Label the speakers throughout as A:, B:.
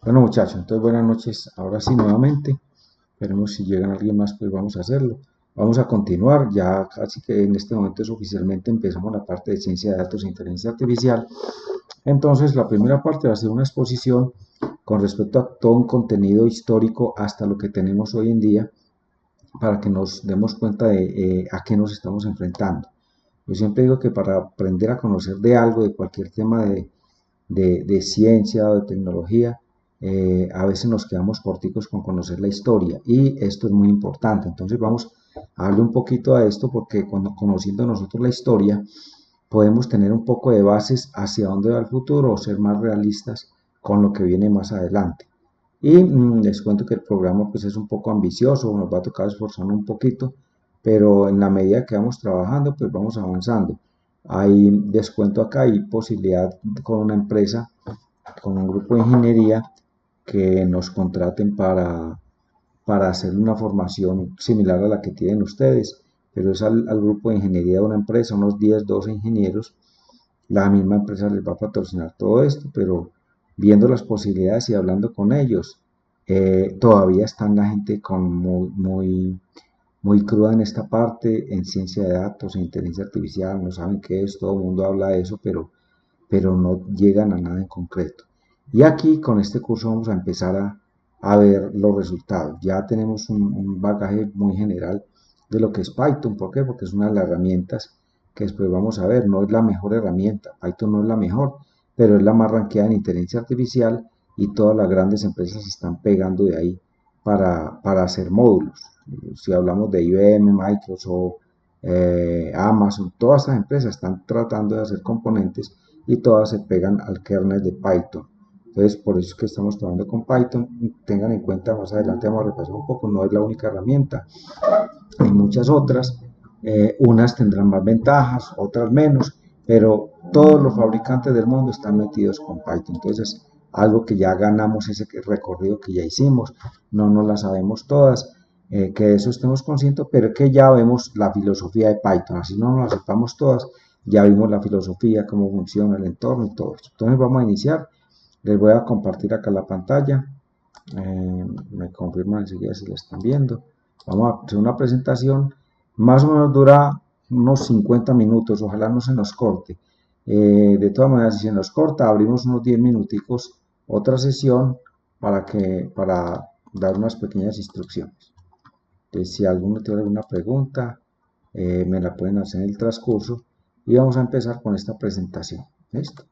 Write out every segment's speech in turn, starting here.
A: Bueno muchachos, entonces buenas noches, ahora sí nuevamente, veremos si llegan alguien más, pues vamos a hacerlo. Vamos a continuar, ya casi que en este momento es oficialmente empezamos la parte de ciencia de datos e inteligencia artificial. Entonces la primera parte va a ser una exposición con respecto a todo un contenido histórico hasta lo que tenemos hoy en día, para que nos demos cuenta de a qué nos estamos enfrentando. Yo siempre digo que para aprender a conocer de algo, de cualquier tema de ciencia o de tecnología, a veces nos quedamos corticos con conocer la historia y esto es muy importante. Entonces vamos a darle un poquito a esto porque cuando conociendo nosotros la historia podemos tener un poco de bases hacia dónde va el futuro o ser más realistas con lo que viene más adelante. Y les cuento que el programa pues es un poco ambicioso, nos va a tocar esforzarnos un poquito, pero en la medida que vamos trabajando pues vamos avanzando. Hay descuento acá y posibilidad con una empresa, con un grupo de ingeniería que nos contraten para hacer una formación similar a la que tienen ustedes, pero es al grupo de ingeniería de una empresa, unos 10, 12 ingenieros. La misma empresa les va a patrocinar todo esto, pero viendo las posibilidades y hablando con ellos, todavía están la gente con muy cruda en esta parte, en ciencia de datos, en inteligencia artificial, no saben qué es, todo el mundo habla de eso, pero no llegan a nada en concreto. Y aquí con este curso vamos a empezar a ver los resultados. Ya tenemos un bagaje muy general de lo que es Python. ¿Por qué? Porque es una de las herramientas que después vamos a ver. No es la mejor herramienta, Python no es la mejor, pero es la más ranqueada en inteligencia artificial y todas las grandes empresas se están pegando de ahí para hacer módulos. Si hablamos de IBM, Microsoft, Amazon, todas estas empresas están tratando de hacer componentes y todas se pegan al kernel de Python. Entonces, por eso es que estamos trabajando con Python. Tengan en cuenta, más adelante vamos a repasar un poco, no es la única herramienta, hay muchas otras, unas tendrán más ventajas, otras menos, pero todos los fabricantes del mundo están metidos con Python. Entonces, algo que ya ganamos ese recorrido que ya hicimos, no nos la sabemos todas, que de eso estemos conscientes, pero que ya vemos la filosofía de Python, así no nos la sepamos todas, ya vimos la filosofía, cómo funciona el entorno y todo eso. Entonces vamos a iniciar, les voy a compartir acá la pantalla, me confirman enseguida si la están viendo. Vamos a hacer una presentación, más o menos dura unos 50 minutos, ojalá no se nos corte. De todas maneras, si se nos corta, abrimos unos 10 minuticos, otra sesión para dar unas pequeñas instrucciones. Entonces, si alguno tiene alguna pregunta, me la pueden hacer en el transcurso y vamos a empezar con esta presentación. ¿Listo?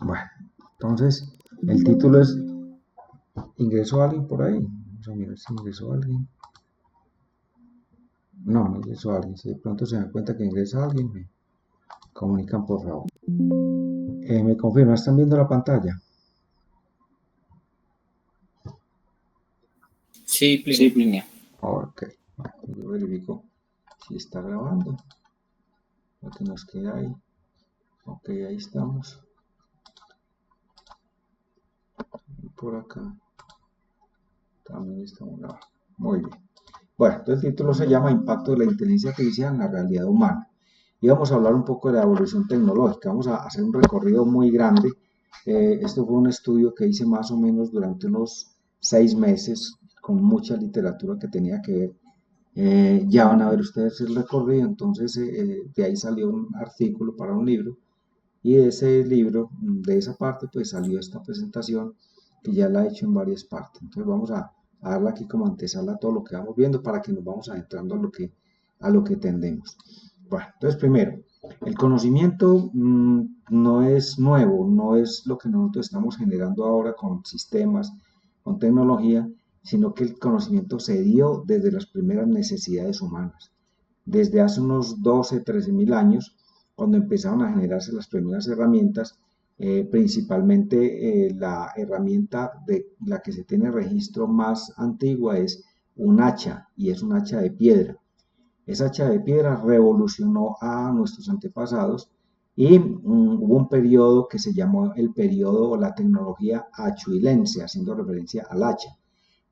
A: Bueno, entonces el título es ¿ingresó alguien por ahí? Vamos a mirar si ingresó alguien. No, no ingresó alguien. Si de pronto se dan cuenta que ingresa alguien, me comunican por favor. Me confirman, ¿están viendo la pantalla?
B: Sí, Plinio.
A: Ok, bueno, yo verifico si está grabando. Lo que nos queda ahí. Ok, ahí estamos. Y por acá también estamos grabando. Muy bien. Bueno, entonces el título se llama Impacto de la inteligencia artificial en la realidad humana. Y vamos a hablar un poco de la evolución tecnológica. Vamos a hacer un recorrido muy grande. Esto fue un estudio que hice más o menos durante unos 6 meses, con mucha literatura que tenía que ver. Ya van a ver ustedes el recorrido, entonces de ahí salió un artículo para un libro y de ese libro, de esa parte, pues salió esta presentación que ya la he hecho en varias partes. Entonces vamos a darla aquí como antesala a todo lo que vamos viendo para que nos vamos adentrando a lo que tendemos. Bueno, entonces primero, el conocimiento no es nuevo, no es lo que nosotros estamos generando ahora con sistemas, con tecnología, sino que el conocimiento se dio desde las primeras necesidades humanas. Desde hace unos 12, 13 mil años, cuando empezaron a generarse las primeras herramientas, principalmente la herramienta de la que se tiene registro más antigua es un hacha, y es un hacha de piedra. Esa hacha de piedra revolucionó a nuestros antepasados y hubo un periodo que se llamó el periodo o la tecnología achuilense, haciendo referencia al hacha.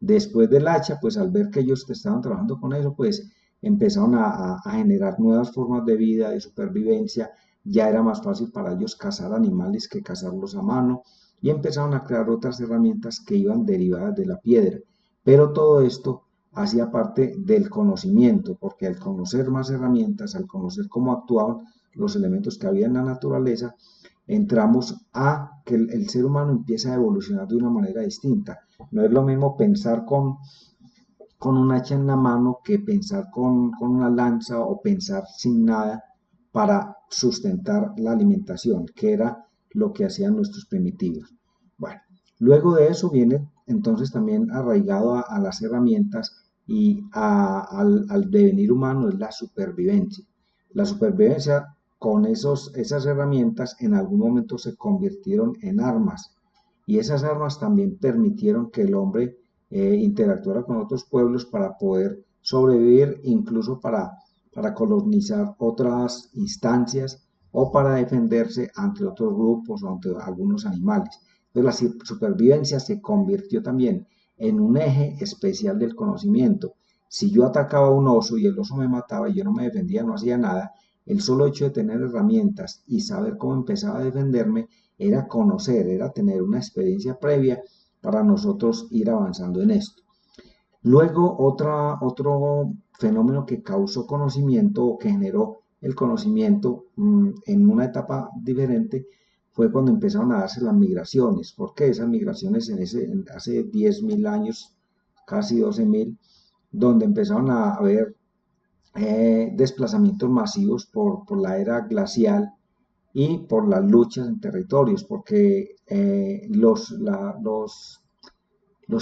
A: Después del hacha, pues al ver que ellos estaban trabajando con eso, pues empezaron a generar nuevas formas de vida, de supervivencia. Ya era más fácil para ellos cazar animales que cazarlos a mano. y empezaron a crear otras herramientas que iban derivadas de la piedra. Pero todo esto hacía parte del conocimiento, porque al conocer más herramientas, al conocer cómo actuaban los elementos que había en la naturaleza, entramos a que el ser humano empieza a evolucionar de una manera distinta. No es lo mismo pensar con un hacha en la mano que pensar con una lanza o pensar sin nada para sustentar la alimentación, que era lo que hacían nuestros primitivos. Bueno, luego de eso viene entonces también arraigado a las herramientas y al devenir humano es la supervivencia. La supervivencia con esas herramientas en algún momento se convirtieron en armas y esas armas también permitieron que el hombre interactuara con otros pueblos para poder sobrevivir, incluso para colonizar otras instancias o para defenderse ante otros grupos o ante algunos animales. Entonces la supervivencia se convirtió también en un eje especial del conocimiento. Si yo atacaba a un oso y el oso me mataba y yo no me defendía, no hacía nada, el solo hecho de tener herramientas y saber cómo empezaba a defenderme era conocer, era tener una experiencia previa para nosotros ir avanzando en esto. Luego, otro fenómeno que causó conocimiento o que generó el conocimiento en una etapa diferente fue cuando empezaron a darse las migraciones. ¿Por qué esas migraciones hace 10.000 años, casi 12.000, donde empezaron a haber desplazamientos masivos por la era glacial y por las luchas en territorios, porque los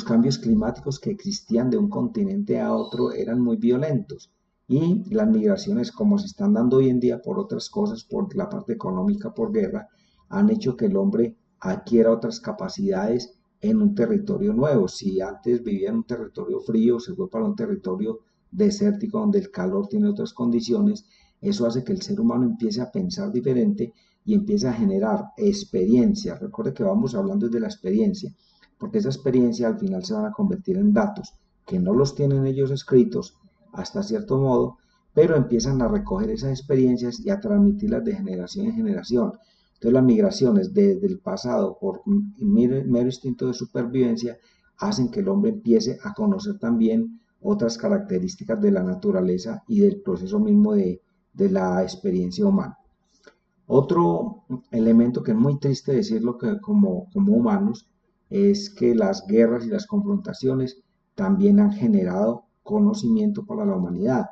A: cambios climáticos que existían de un continente a otro eran muy violentos y las migraciones como se están dando hoy en día por otras cosas, por la parte económica, por guerra, han hecho que el hombre adquiera otras capacidades en un territorio nuevo. Si antes vivía en un territorio frío, se fue para un territorio desértico donde el calor tiene otras condiciones, eso hace que el ser humano empiece a pensar diferente y empiece a generar experiencia. Recuerde que vamos hablando de la experiencia, porque esa experiencia al final se van a convertir en datos que no los tienen ellos escritos hasta cierto modo, pero empiezan a recoger esas experiencias y a transmitirlas de generación en generación. Entonces las migraciones desde el pasado por mero instinto de supervivencia hacen que el hombre empiece a conocer también otras características de la naturaleza y del proceso mismo de la experiencia humana. Otro elemento que es muy triste decirlo que como humanos es que las guerras y las confrontaciones también han generado conocimiento para la humanidad.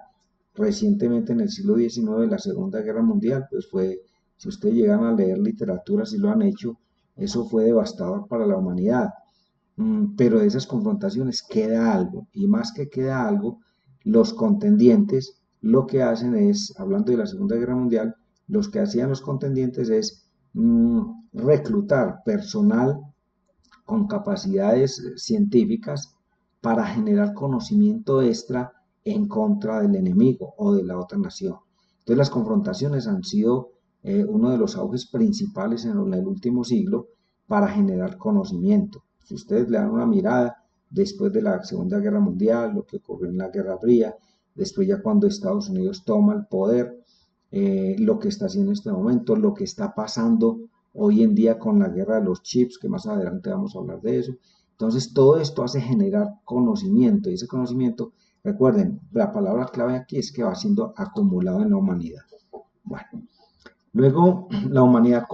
A: Recientemente en el siglo XIX, la Segunda Guerra Mundial, pues fue, si ustedes llegan a leer literatura, si lo han hecho, eso fue devastador para la humanidad. Pero de esas confrontaciones queda algo, y más que queda algo, los contendientes lo que hacen es, hablando de la Segunda Guerra Mundial, los que hacían los contendientes es reclutar personal con capacidades científicas para generar conocimiento extra en contra del enemigo o de la otra nación. Entonces las confrontaciones han sido uno de los auges principales en el último siglo para generar conocimiento. Si ustedes le dan una mirada después de la Segunda Guerra Mundial, lo que ocurrió en la Guerra Fría, después ya cuando Estados Unidos toma el poder, lo que está haciendo en este momento, lo que está pasando hoy en día con la guerra de los chips, que más adelante vamos a hablar de eso. Entonces todo esto hace generar conocimiento y ese conocimiento, recuerden, la palabra clave aquí es que va siendo acumulado en la humanidad. Bueno, luego la humanidad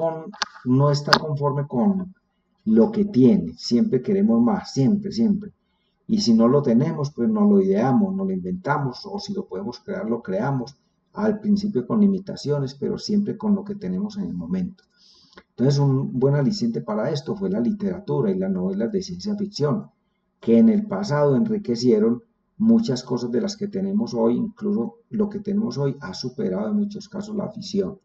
A: no está conforme con lo que tiene, siempre queremos más, siempre, siempre. Y si no lo tenemos, pues no lo ideamos, no lo inventamos, o si lo podemos crear, lo creamos, al principio con limitaciones, pero siempre con lo que tenemos en el momento. Entonces, un buen aliciente para esto fue la literatura y las novelas de ciencia ficción, que en el pasado enriquecieron muchas cosas de las que tenemos hoy, incluso lo que tenemos hoy ha superado en muchos casos la ficción.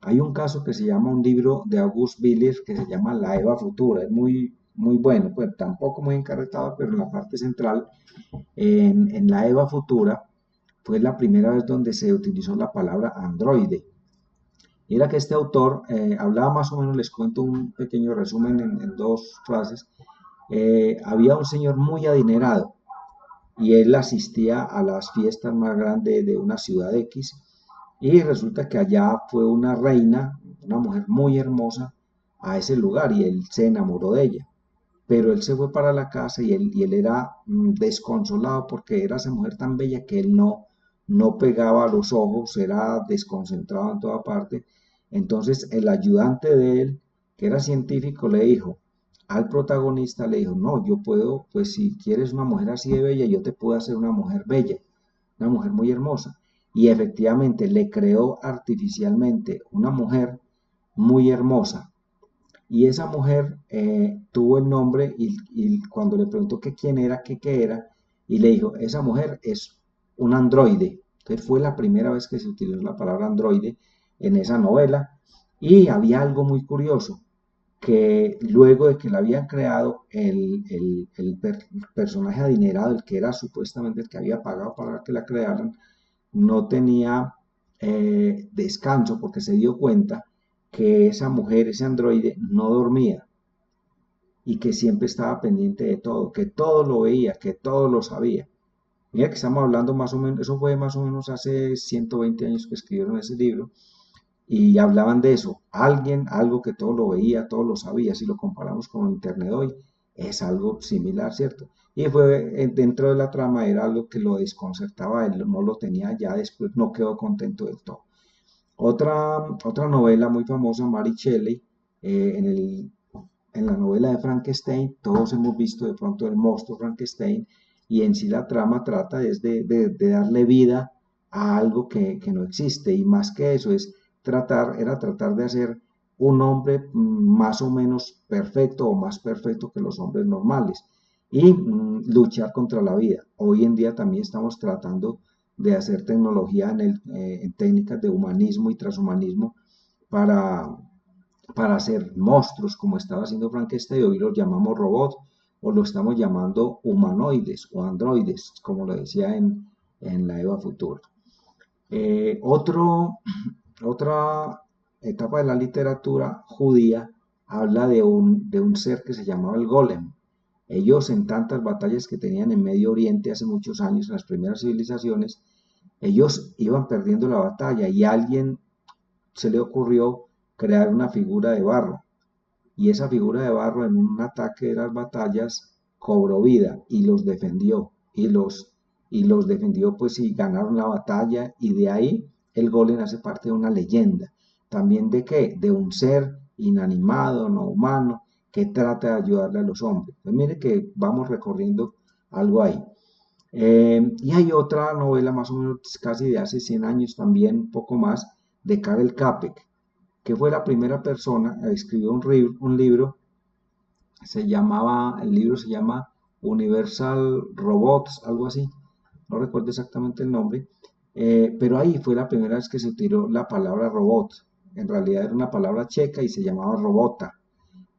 A: Hay un caso que se llama un libro de August Biller que se llama La Eva Futura, es muy bueno, pues tampoco muy encarretado, pero en la parte central, en La Eva Futura, fue la primera vez donde se utilizó la palabra androide. Y era que este autor hablaba más o menos, les cuento un pequeño resumen en dos frases. Había un señor muy adinerado y él asistía a las fiestas más grandes de una ciudad X y resulta que allá fue una reina, una mujer muy hermosa, a ese lugar y él se enamoró de ella. Pero él se fue para la casa y él era desconsolado porque era esa mujer tan bella que él no pegaba los ojos, era desconcentrado en toda parte. Entonces el ayudante de él, que era científico, le dijo al protagonista, le dijo, no, yo puedo, pues si quieres una mujer así de bella, yo te puedo hacer una mujer bella, una mujer muy hermosa. Y efectivamente le creó artificialmente una mujer muy hermosa. Y esa mujer tuvo el nombre y cuando le preguntó que quién era, que qué era, y le dijo, esa mujer es un androide. Entonces fue la primera vez que se utilizó la palabra androide en esa novela. Y había algo muy curioso, que luego de que la habían creado, el personaje adinerado, el que era supuestamente el que había pagado para que la crearan, no tenía descanso porque se dio cuenta que esa mujer, ese androide, no dormía y que siempre estaba pendiente de todo, que todo lo veía, que todo lo sabía. Mira que estamos hablando más o menos, eso fue más o menos hace 120 años que escribieron ese libro y hablaban de eso. Alguien, algo que todo lo veía, todo lo sabía. Si lo comparamos con Internet hoy, es algo similar, ¿cierto? Y fue dentro de la trama, era algo que lo desconcertaba, él no lo tenía ya, después no quedó contento del todo. Otra novela muy famosa, Mary Shelley, en la novela de Frankenstein, todos hemos visto de pronto el monstruo Frankenstein, y en sí la trama trata es de darle vida a algo que no existe, y más que eso era tratar de hacer un hombre más o menos perfecto o más perfecto que los hombres normales y luchar contra la vida. Hoy en día también estamos tratando de hacer tecnología en técnicas de humanismo y transhumanismo para, para hacer monstruos como estaba haciendo Frankenstein. Hoy los llamamos robots o lo estamos llamando humanoides o androides, como lo decía en la Eva Futura. Otra etapa de la literatura judía habla de un ser que se llamaba el golem. Ellos en tantas batallas que tenían en Medio Oriente hace muchos años, en las primeras civilizaciones, ellos iban perdiendo la batalla y a alguien se le ocurrió crear una figura de barro. Y esa figura de barro en un ataque de las batallas cobró vida y los defendió. Y los defendió pues y ganaron la batalla y de ahí el golem hace parte de una leyenda. ¿También de qué? De un ser inanimado, no humano, que trata de ayudarle a los hombres. Pues mire que vamos recorriendo algo ahí. Y hay otra novela más o menos casi de hace 100 años también, un poco más, de Karel Capek, que fue la primera persona a escribir un libro, el libro se llama Universal Robots, algo así, no recuerdo exactamente el nombre, pero ahí fue la primera vez que se utilizó la palabra robot. En realidad era una palabra checa y se llamaba robota.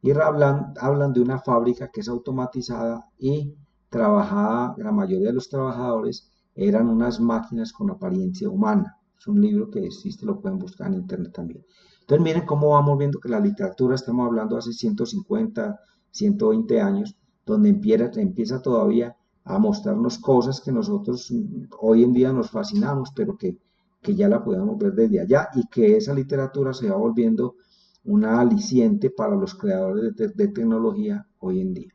A: Y hablan de una fábrica que es automatizada y trabajada, la mayoría de los trabajadores eran unas máquinas con apariencia humana. Es un libro que existe, lo pueden buscar en internet también. Entonces miren cómo vamos viendo que la literatura, estamos hablando hace 150, 120 años, donde empieza todavía a mostrarnos cosas que nosotros hoy en día nos fascinamos, pero que ya la podemos ver desde allá y que esa literatura se va volviendo una aliciente para los creadores de tecnología hoy en día.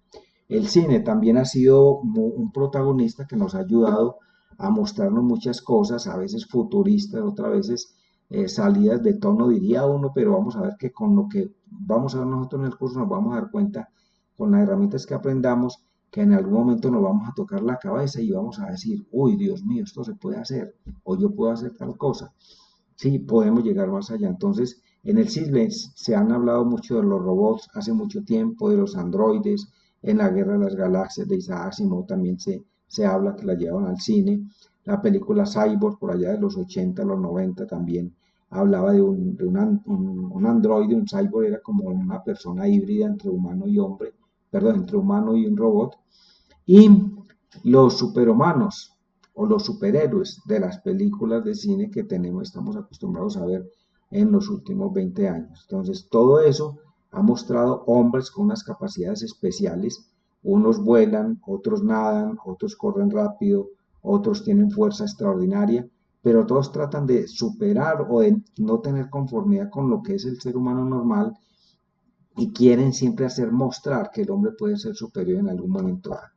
A: El cine también ha sido un protagonista que nos ha ayudado a mostrarnos muchas cosas, a veces futuristas, otras veces salidas de tono, diría uno, pero vamos a ver que con lo que vamos a ver nosotros en el curso nos vamos a dar cuenta con las herramientas que aprendamos que en algún momento nos vamos a tocar la cabeza y vamos a decir, uy, Dios mío, esto se puede hacer, o yo puedo hacer tal cosa. Sí, podemos llegar más allá. Entonces, en el cine se han hablado mucho de los robots hace mucho tiempo, de los androides, en la Guerra de las Galaxias de Isaac Asimov también se habla que la llevan al cine. La película Cyborg, por allá de los 80, los 90 también hablaba de un androide, un cyborg era como una persona híbrida entre humano y hombre, perdón, entre humano y un robot. Y los superhumanos o los superhéroes de las películas de cine que estamos acostumbrados a ver en los últimos 20 años. Entonces, todo eso ha mostrado hombres con unas capacidades especiales. Unos vuelan, otros nadan, otros corren rápido, otros tienen fuerza extraordinaria, pero todos tratan de superar o de no tener conformidad con lo que es el ser humano normal y quieren siempre hacer mostrar que el hombre puede ser superior en algún momento dado.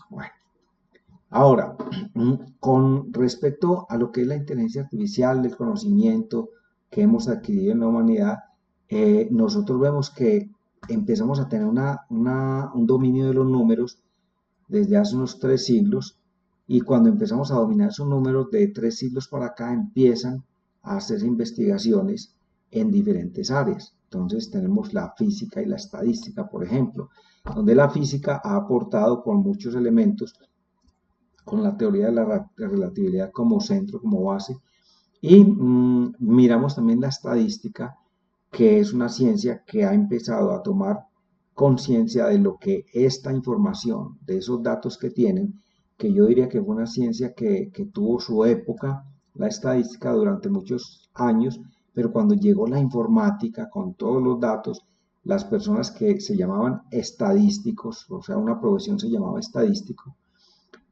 A: Bueno, ahora, con respecto a lo que es la inteligencia artificial, el conocimiento que hemos adquirido en la humanidad, nosotros vemos que empezamos a tener un dominio de los números desde hace unos 3 siglos, y cuando empezamos a dominar esos números de 3 siglos para acá empiezan a hacerse investigaciones en diferentes áreas. Entonces tenemos la física y la estadística, por ejemplo, donde la física ha aportado con muchos elementos, con la teoría de la relatividad como centro, como base, y miramos también la estadística, que es una ciencia que ha empezado a tomar conciencia de lo que esta información, de esos datos que tienen, que yo diría que fue una ciencia que tuvo su época, la estadística, durante muchos años, pero cuando llegó la informática con todos los datos, las personas que se llamaban estadísticos, o sea, una profesión se llamaba estadístico,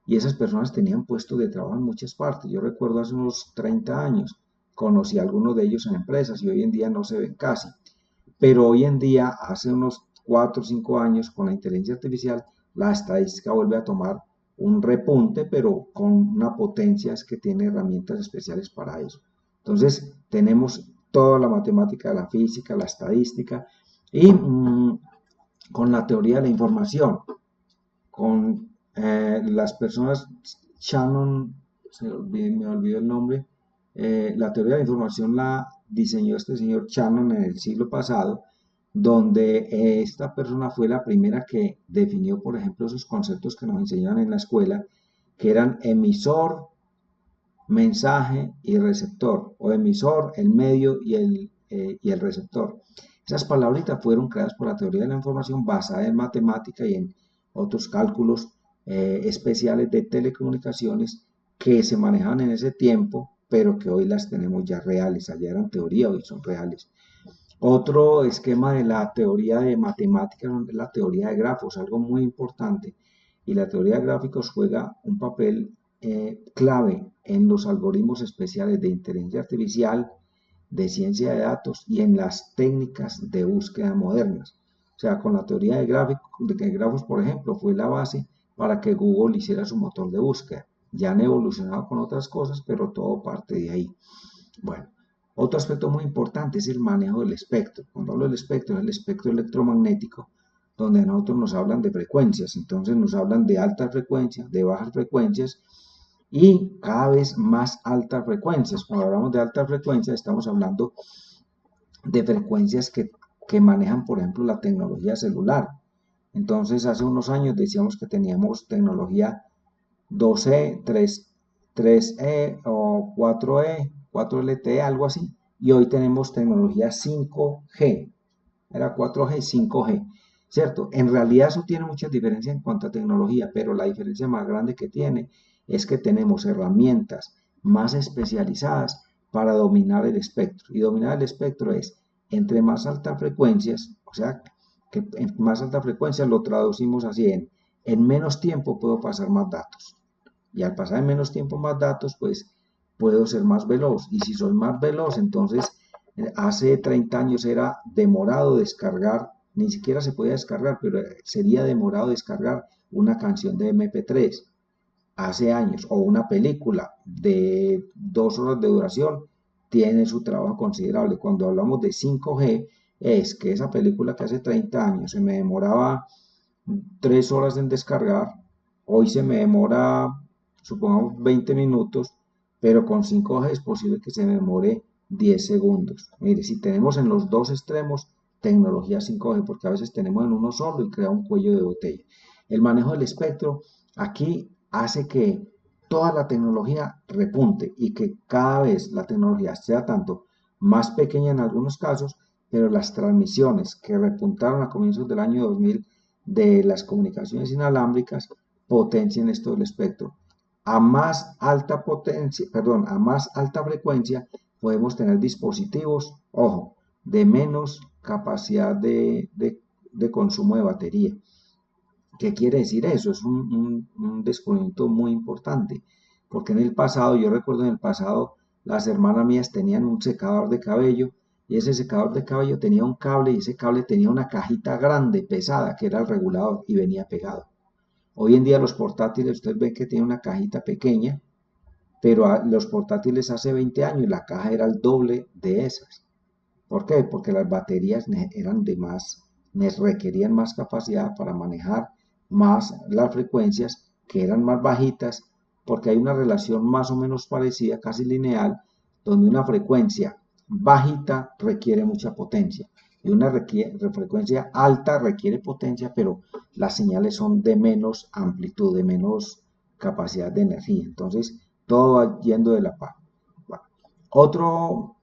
A: y esas personas tenían puestos de trabajo en muchas partes. Yo recuerdo hace unos 30 años, conocí a algunos de ellos en empresas y hoy en día no se ven casi. Pero hoy en día, hace unos 4 o 5 años, con la inteligencia artificial, la estadística vuelve a tomar un repunte, pero con una potencia que tiene herramientas especiales para eso. Entonces, tenemos toda la matemática, la física, la estadística, y con la teoría de la información, con las personas, Shannon, me olvidó el nombre, la teoría de la información la diseñó este señor Shannon en el siglo pasado, donde esta persona fue la primera que definió, por ejemplo, esos conceptos que nos enseñaban en la escuela, que eran emisor, mensaje y receptor, o emisor, el medio y el receptor. Esas palabritas fueron creadas por la teoría de la información basada en matemática y en otros cálculos especiales de telecomunicaciones que se manejaban en ese tiempo, pero que hoy las tenemos ya reales. Allá eran teoría, hoy son reales. Otro esquema de la teoría de matemáticas es la teoría de grafos, algo muy importante. Y la teoría de gráficos juega un papel clave en los algoritmos especiales de inteligencia artificial, de ciencia de datos y en las técnicas de búsqueda modernas. O sea, con la teoría de grafos, por ejemplo, fue la base para que Google hiciera su motor de búsqueda. Ya han evolucionado con otras cosas, pero todo parte de ahí. Bueno, otro aspecto muy importante es el manejo del espectro. Cuando hablo del espectro, es el espectro electromagnético, donde a nosotros nos hablan de frecuencias. Entonces nos hablan de altas frecuencias, de bajas frecuencias y cada vez más altas frecuencias. Cuando hablamos de altas frecuencias, estamos hablando de frecuencias que manejan, por ejemplo, la tecnología celular. Entonces, hace unos años decíamos que teníamos tecnología 2E, 3E o 4E, 4LTE, algo así. Y hoy tenemos tecnología 5G. Era 4G, 5G. ¿Cierto? En realidad eso tiene muchas diferencias en cuanto a tecnología, pero la diferencia más grande que tiene es que tenemos herramientas más especializadas para dominar el espectro. Y dominar el espectro es entre más altas frecuencias, o sea, que en más alta frecuencia lo traducimos así en menos tiempo puedo pasar más datos. Y al pasar en menos tiempo más datos, pues puedo ser más veloz. Y si soy más veloz, entonces hace 30 años era demorado descargar, ni siquiera se podía descargar, pero sería demorado descargar una canción de MP3 hace años, o una película de 2 horas de duración, tiene su trabajo considerable. Cuando hablamos de 5G, es que esa película que hace 30 años se me demoraba 3 horas en descargar, hoy se me demora, supongamos, 20 minutos, pero con 5G es posible que se me demore 10 segundos. Mire, si tenemos en los dos extremos tecnología 5G, porque a veces tenemos en uno solo y crea un cuello de botella. El manejo del espectro aquí hace que toda la tecnología repunte y que cada vez la tecnología sea tanto más pequeña en algunos casos, pero las transmisiones que repuntaron a comienzos del año 2000 de las comunicaciones inalámbricas potencien esto del espectro. A más alta potencia, perdón, a más alta frecuencia podemos tener dispositivos, ojo, de menos capacidad de consumo de batería. ¿Qué quiere decir eso? Es un descubrimiento muy importante, porque en el pasado, yo recuerdo en el pasado, las hermanas mías tenían un secador de cabello y ese secador de cabello tenía un cable y ese cable tenía una cajita grande, pesada, que era el regulador y venía pegado. Hoy en día los portátiles, usted ve que tiene una cajita pequeña, pero los portátiles hace 20 años la caja era el doble de esas. ¿Por qué? Porque las baterías eran de más, requerían más capacidad para manejar más las frecuencias que eran más bajitas, porque hay una relación más o menos parecida, casi lineal, donde una frecuencia bajita requiere mucha potencia y una frecuencia alta requiere potencia, pero las señales son de menos amplitud, de menos capacidad de energía. Entonces, todo va yendo de la par. Bueno, otro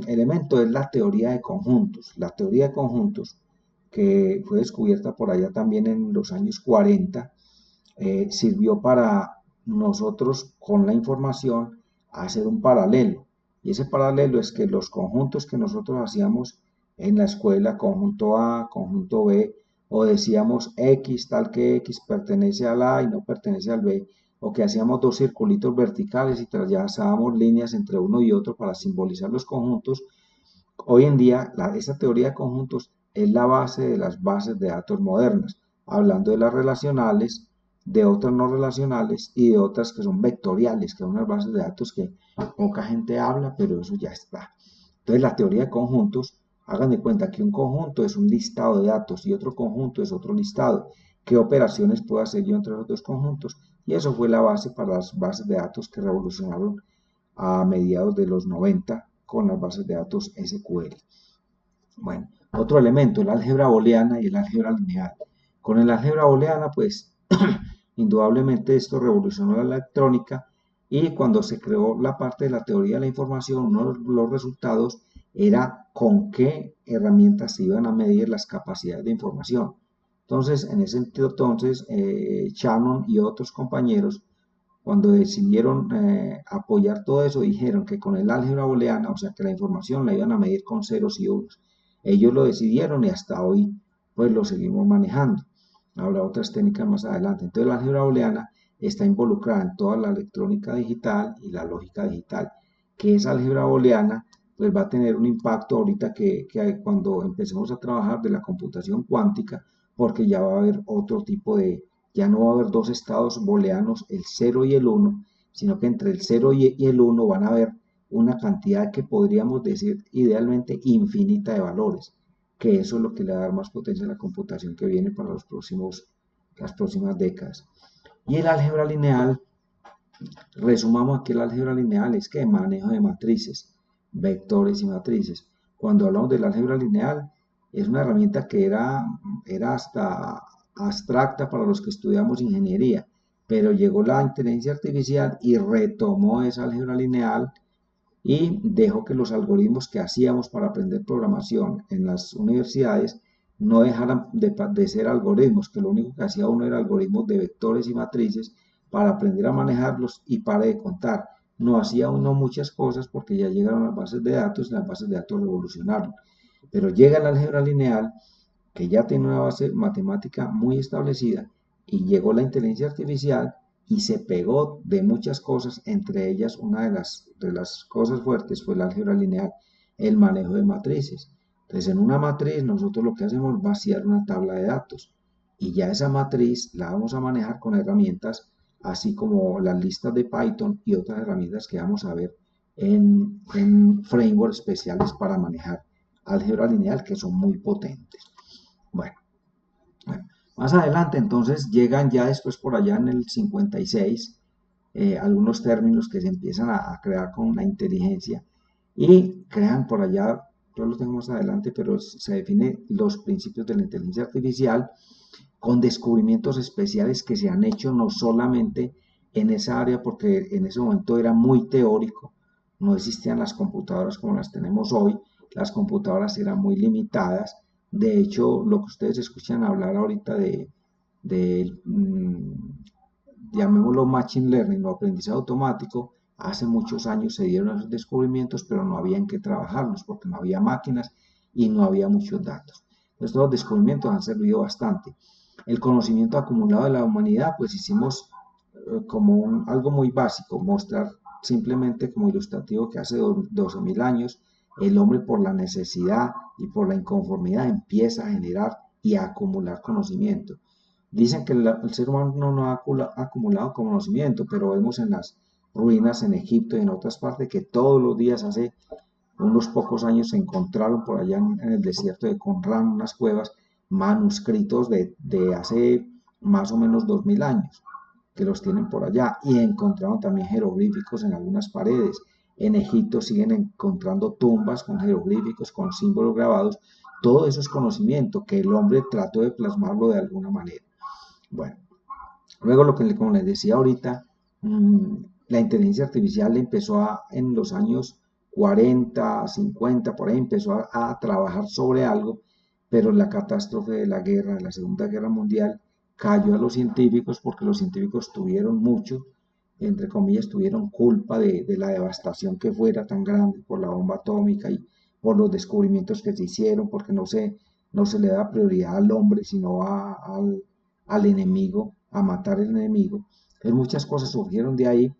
A: elemento es la teoría de conjuntos. La teoría de conjuntos, que fue descubierta por allá también en los años 40, sirvió para nosotros con la información hacer un paralelo. Y ese paralelo es que los conjuntos que nosotros hacíamos en la escuela, conjunto A, conjunto B, o decíamos X tal que X pertenece al A y no pertenece al B, o que hacíamos dos circulitos verticales y trazábamos líneas entre uno y otro para simbolizar los conjuntos. Hoy en día, esa teoría de conjuntos es la base de las bases de datos modernas, hablando de las relacionales, de otras no relacionales y de otras que son vectoriales, que son unas bases de datos que poca gente habla, pero eso ya está. Entonces, la teoría de conjuntos, hagan de cuenta que un conjunto es un listado de datos y otro conjunto es otro listado. ¿Qué operaciones puedo hacer yo entre los dos conjuntos? Y eso fue la base para las bases de datos que revolucionaron a mediados de los 90 con las bases de datos SQL. Bueno, otro elemento, el álgebra booleana y el álgebra lineal. Con el álgebra booleana, pues, indudablemente esto revolucionó la electrónica y cuando se creó la parte de la teoría de la información, uno de los resultados era con qué herramientas se iban a medir las capacidades de información. Entonces, en ese sentido, Shannon y otros compañeros cuando decidieron apoyar todo eso, dijeron que con el álgebra booleana, o sea, que la información la iban a medir con ceros y unos. Ellos lo decidieron y hasta hoy, pues lo seguimos manejando. Habrá otras técnicas más adelante. Entonces, la álgebra booleana está involucrada en toda la electrónica digital y la lógica digital. Que esa álgebra booleana, pues va a tener un impacto ahorita que cuando empecemos a trabajar de la computación cuántica, porque ya va a haber otro tipo de ya no va a haber dos estados booleanos, el 0 y el 1, sino que entre el 0 y el 1 van a haber una cantidad que podríamos decir idealmente infinita de valores, que eso es lo que le va a dar más potencia a la computación que viene para las próximas décadas. Y el álgebra lineal, resumamos aquí el álgebra lineal, es que manejo de matrices, vectores y matrices. Cuando hablamos del álgebra lineal, es una herramienta que era hasta abstracta para los que estudiamos ingeniería, pero llegó la inteligencia artificial y retomó esa álgebra lineal y dejó que los algoritmos que hacíamos para aprender programación en las universidades no dejaran de ser algoritmos, que lo único que hacía uno era algoritmos de vectores y matrices para aprender a manejarlos y para de contar. No hacía uno muchas cosas porque ya llegaron las bases de datos y las bases de datos revolucionaron. Pero llega el álgebra lineal que ya tiene una base matemática muy establecida y llegó la inteligencia artificial y se pegó de muchas cosas, entre ellas una de las cosas fuertes fue el álgebra lineal, el manejo de matrices. Entonces en una matriz nosotros lo que hacemos es vaciar una tabla de datos y ya esa matriz la vamos a manejar con herramientas así como las listas de Python y otras herramientas que vamos a ver en frameworks especiales para manejar álgebra lineal que son muy potentes. Bueno, más adelante entonces llegan ya después por allá en el 56 algunos términos que se empiezan a crear con la inteligencia y crean por allá, yo lo tengo más adelante, pero se definen los principios de la inteligencia artificial con descubrimientos especiales que se han hecho no solamente en esa área, porque en ese momento era muy teórico, no existían las computadoras como las tenemos hoy, las computadoras eran muy limitadas. De hecho, lo que ustedes escuchan hablar ahorita llamémoslo machine learning o aprendizaje automático, hace muchos años se dieron esos descubrimientos, pero no había en qué trabajarlos porque no había máquinas y no había muchos datos. Estos descubrimientos han servido bastante. El conocimiento acumulado de la humanidad, pues hicimos algo muy básico, mostrar simplemente como ilustrativo que hace 12.000 años el hombre por la necesidad y por la inconformidad empieza a generar y a acumular conocimiento. Dicen que el ser humano no ha acumulado conocimiento, pero vemos en las ruinas en Egipto y en otras partes que todos los días hace unos pocos años se encontraron por allá en el desierto de Qumran, unas cuevas, manuscritos de hace más o menos 2000 años, que los tienen por allá, y encontraron también jeroglíficos en algunas paredes. En Egipto siguen encontrando tumbas con jeroglíficos, con símbolos grabados. Todo eso es conocimiento que el hombre trató de plasmarlo de alguna manera. Bueno, luego lo que como les decía ahorita, la inteligencia artificial empezó en los años 40, 50, por ahí empezó a trabajar sobre algo, pero la catástrofe de la guerra, de la Segunda Guerra Mundial, cayó a los científicos porque los científicos tuvieron mucho, entre comillas, tuvieron culpa de la devastación que fuera tan grande por la bomba atómica y por los descubrimientos que se hicieron, porque no se le da prioridad al hombre, sino al enemigo, a matar al enemigo. Entonces muchas cosas surgieron de ahí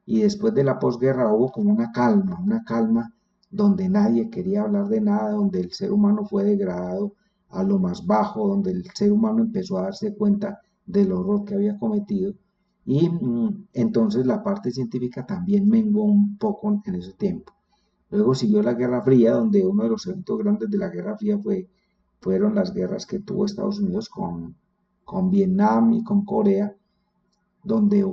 A: y después de la posguerra hubo como una calma donde nadie quería hablar de nada, donde el ser humano fue degradado a lo más bajo, donde el ser humano empezó a darse cuenta del horror que había cometido y entonces la parte científica también menguó un poco en ese tiempo. Luego siguió la Guerra Fría, donde uno de los eventos grandes de la Guerra Fría fueron las guerras que tuvo Estados Unidos con Vietnam y con Corea, donde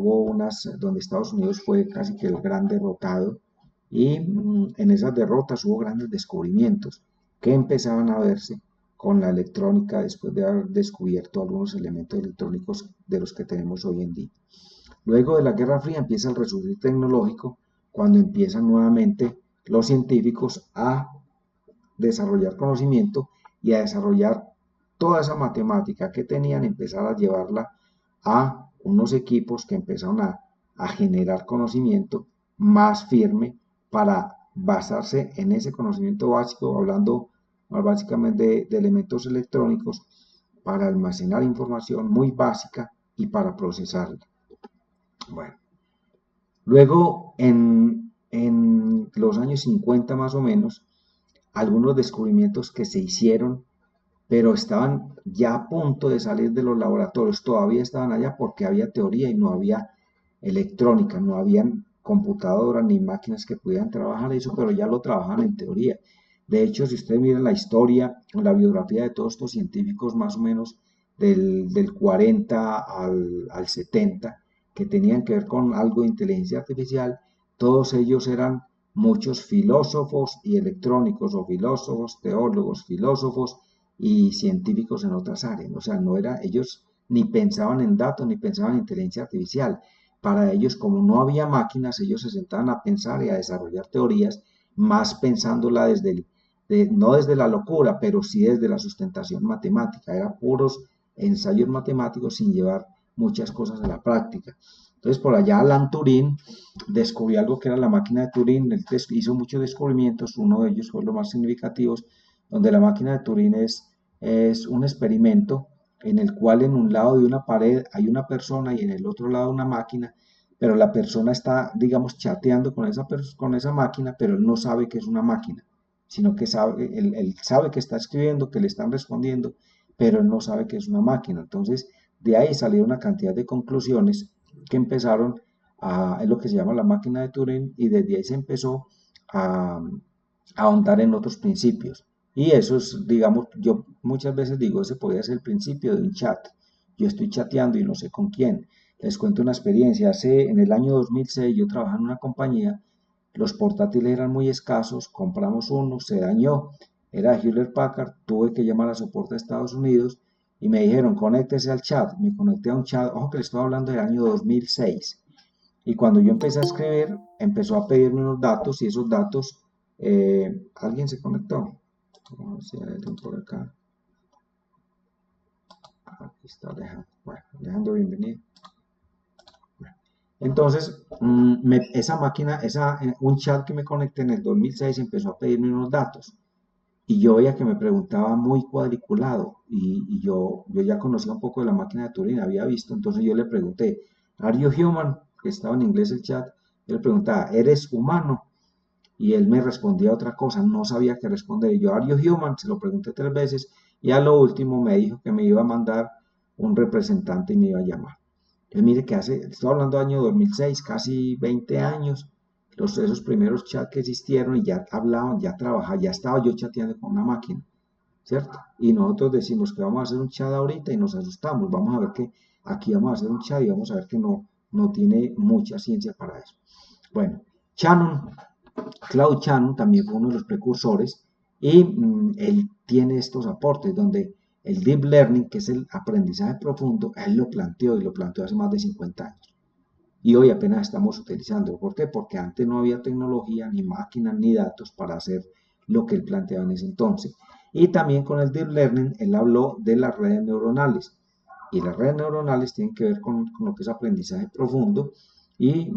A: Estados Unidos fue casi que el gran derrotado y en esas derrotas hubo grandes descubrimientos que empezaban a verse con la electrónica después de haber descubierto algunos elementos electrónicos de los que tenemos hoy en día. Luego de la Guerra Fría empieza el resurgir tecnológico cuando empiezan nuevamente los científicos a desarrollar conocimiento y a desarrollar toda esa matemática que tenían, empezar a llevarla a unos equipos que empezaron a generar conocimiento más firme para basarse en ese conocimiento básico, hablando más básicamente de elementos electrónicos, para almacenar información muy básica y para procesarla. Bueno, luego en los años 50 más o menos, algunos descubrimientos que se hicieron pero estaban ya a punto de salir de los laboratorios, todavía estaban allá porque había teoría y no había electrónica, no habían computadoras ni máquinas que pudieran trabajar eso, pero ya lo trabajan en teoría. De hecho, si ustedes miran la historia, la biografía de todos estos científicos más o menos del 40 al 70, que tenían que ver con algo de inteligencia artificial, todos ellos eran muchos filósofos y electrónicos, o filósofos, teólogos, filósofos y científicos en otras áreas. O sea, no era, ellos ni pensaban en datos, ni pensaban en inteligencia artificial. Para ellos, como no había máquinas, ellos se sentaban a pensar y a desarrollar teorías, más pensándola no desde la locura, pero sí desde la sustentación matemática. Eran puros ensayos matemáticos sin llevar muchas cosas a la práctica. Entonces, por allá Alan Turing descubrió algo que era la máquina de Turing. Él hizo muchos descubrimientos, uno de ellos fue los más significativos, donde la máquina de Turing es un experimento en el cual en un lado de una pared hay una persona y en el otro lado una máquina, pero la persona está, digamos, chateando con esa máquina, pero él no sabe que es una máquina, sino que él sabe que está escribiendo, que le están respondiendo, pero él no sabe que es una máquina. Entonces, de ahí salieron una cantidad de conclusiones que empezaron es lo que se llama la máquina de Turing, y desde ahí se empezó a ahondar en otros principios. Y eso es, digamos, yo muchas veces digo, ese podría ser el principio de un chat. Yo estoy chateando y no sé con quién. Les cuento una experiencia. En el año 2006 yo trabajaba en una compañía, los portátiles eran muy escasos, compramos uno, se dañó, era Hewlett Packard, tuve que llamar a soporte de Estados Unidos y me dijeron, conéctese al chat. Me conecté a un chat, ojo que le estoy hablando del año 2006. Y cuando yo empecé a escribir, empezó a pedirme unos datos y esos datos, alguien se conectó. Vamos a ver si hay alguien por acá. Aquí está Alejandro. Bueno, Alejandro, bienvenido. Bueno, entonces, esa máquina, un chat que me conecté en el 2006 empezó a pedirme unos datos. Y yo veía que me preguntaba muy cuadriculado. Y yo ya conocía un poco de la máquina de Turing, había visto. Entonces yo le pregunté, ¿Are you human? Que estaba en inglés el chat. Yo le preguntaba, ¿eres humano? y él me respondía otra cosa, no sabía qué responder. Y yo, ¿Are you human? Se lo pregunté 3 veces y a lo último me dijo que me iba a mandar un representante y me iba a llamar. Entonces mire que estoy hablando del año 2006, casi 20 años, esos primeros chats que existieron y ya hablaban, ya trabajaban, ya estaba yo chateando con una máquina, ¿cierto? Y nosotros decimos que vamos a hacer un chat ahorita y nos asustamos, vamos a ver que aquí vamos a hacer un chat y vamos a ver que no tiene mucha ciencia para eso. Bueno, Shannon, Claude Shannon también fue uno de los precursores y él tiene estos aportes donde el Deep Learning, que es el aprendizaje profundo, él lo planteó y lo planteó hace más de 50 años. Y hoy apenas estamos utilizando. ¿Por qué? Porque antes no había tecnología, ni máquinas, ni datos para hacer lo que él planteaba en ese entonces. Y también con el Deep Learning, él habló de las redes neuronales. Y las redes neuronales tienen que ver con lo que es aprendizaje profundo y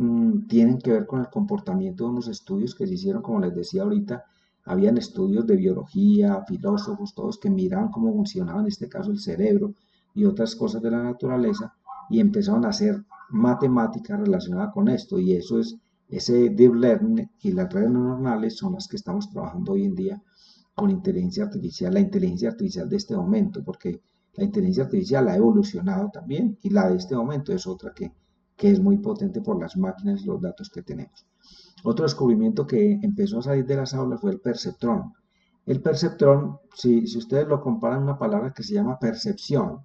A: tienen que ver con el comportamiento de unos estudios que se hicieron, como les decía ahorita, habían estudios de biología, filósofos, todos que miraban cómo funcionaba en este caso el cerebro y otras cosas de la naturaleza y empezaron a hacer matemáticas relacionadas con esto y eso es ese deep learning y las redes neuronales son las que estamos trabajando hoy en día con inteligencia artificial, la inteligencia artificial de este momento, porque la inteligencia artificial ha evolucionado también y la de este momento es otra que es muy potente por las máquinas y los datos que tenemos. Otro descubrimiento que empezó a salir de las aulas fue el perceptrón. El perceptrón, si ustedes lo comparan, una palabra que se llama percepción,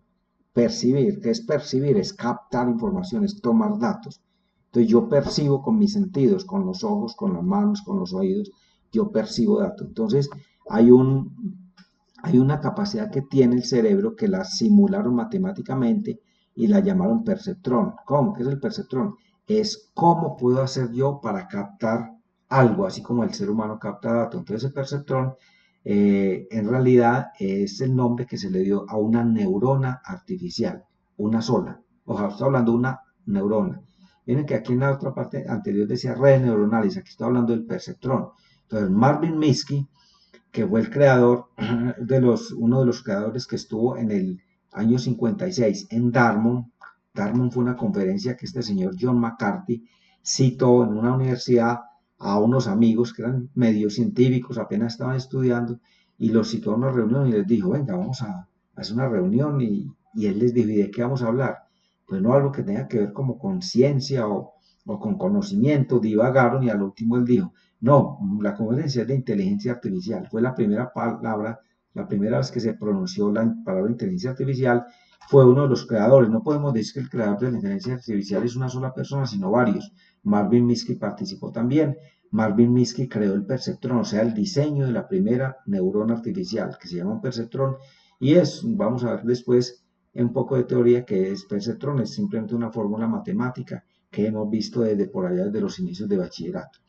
A: percibir, ¿qué es percibir? Es captar información, es tomar datos. Entonces yo percibo con mis sentidos, con los ojos, con las manos, con los oídos, yo percibo datos. Entonces hay una capacidad que tiene el cerebro que la simularon matemáticamente y la llamaron perceptrón. ¿Cómo? ¿Qué es el perceptrón? Es cómo puedo hacer yo para captar algo, así como el ser humano capta datos. Entonces el perceptrón en realidad es el nombre que se le dio a una neurona artificial, una sola. Ojalá, estoy hablando de una neurona. Miren que aquí en la otra parte anterior decía redes neuronales, aquí estoy hablando del perceptrón. Entonces Marvin Minsky, que fue el creador, uno de los creadores que estuvo en el año 56 en Dartmouth. Dartmouth fue una conferencia que este señor John McCarthy citó en una universidad a unos amigos que eran medio científicos, apenas estaban estudiando, y los citó a una reunión y les dijo, venga, vamos a hacer una reunión, y él les dijo, ¿y de qué vamos a hablar? Pues no algo que tenga que ver como con ciencia o con conocimiento, divagaron, y al último él dijo, no, la conferencia es de inteligencia artificial. Fue la primera palabra, la primera vez que se pronunció la palabra inteligencia artificial, fue uno de los creadores. No podemos decir que el creador de la inteligencia artificial es una sola persona, sino varios. Marvin Minsky participó también. Marvin Minsky creó el perceptrón, o sea, el diseño de la primera neurona artificial, que se llama un perceptrón, y vamos a ver después un poco de teoría que es perceptrón, es simplemente una fórmula matemática que hemos visto desde por allá, desde los inicios de bachillerato.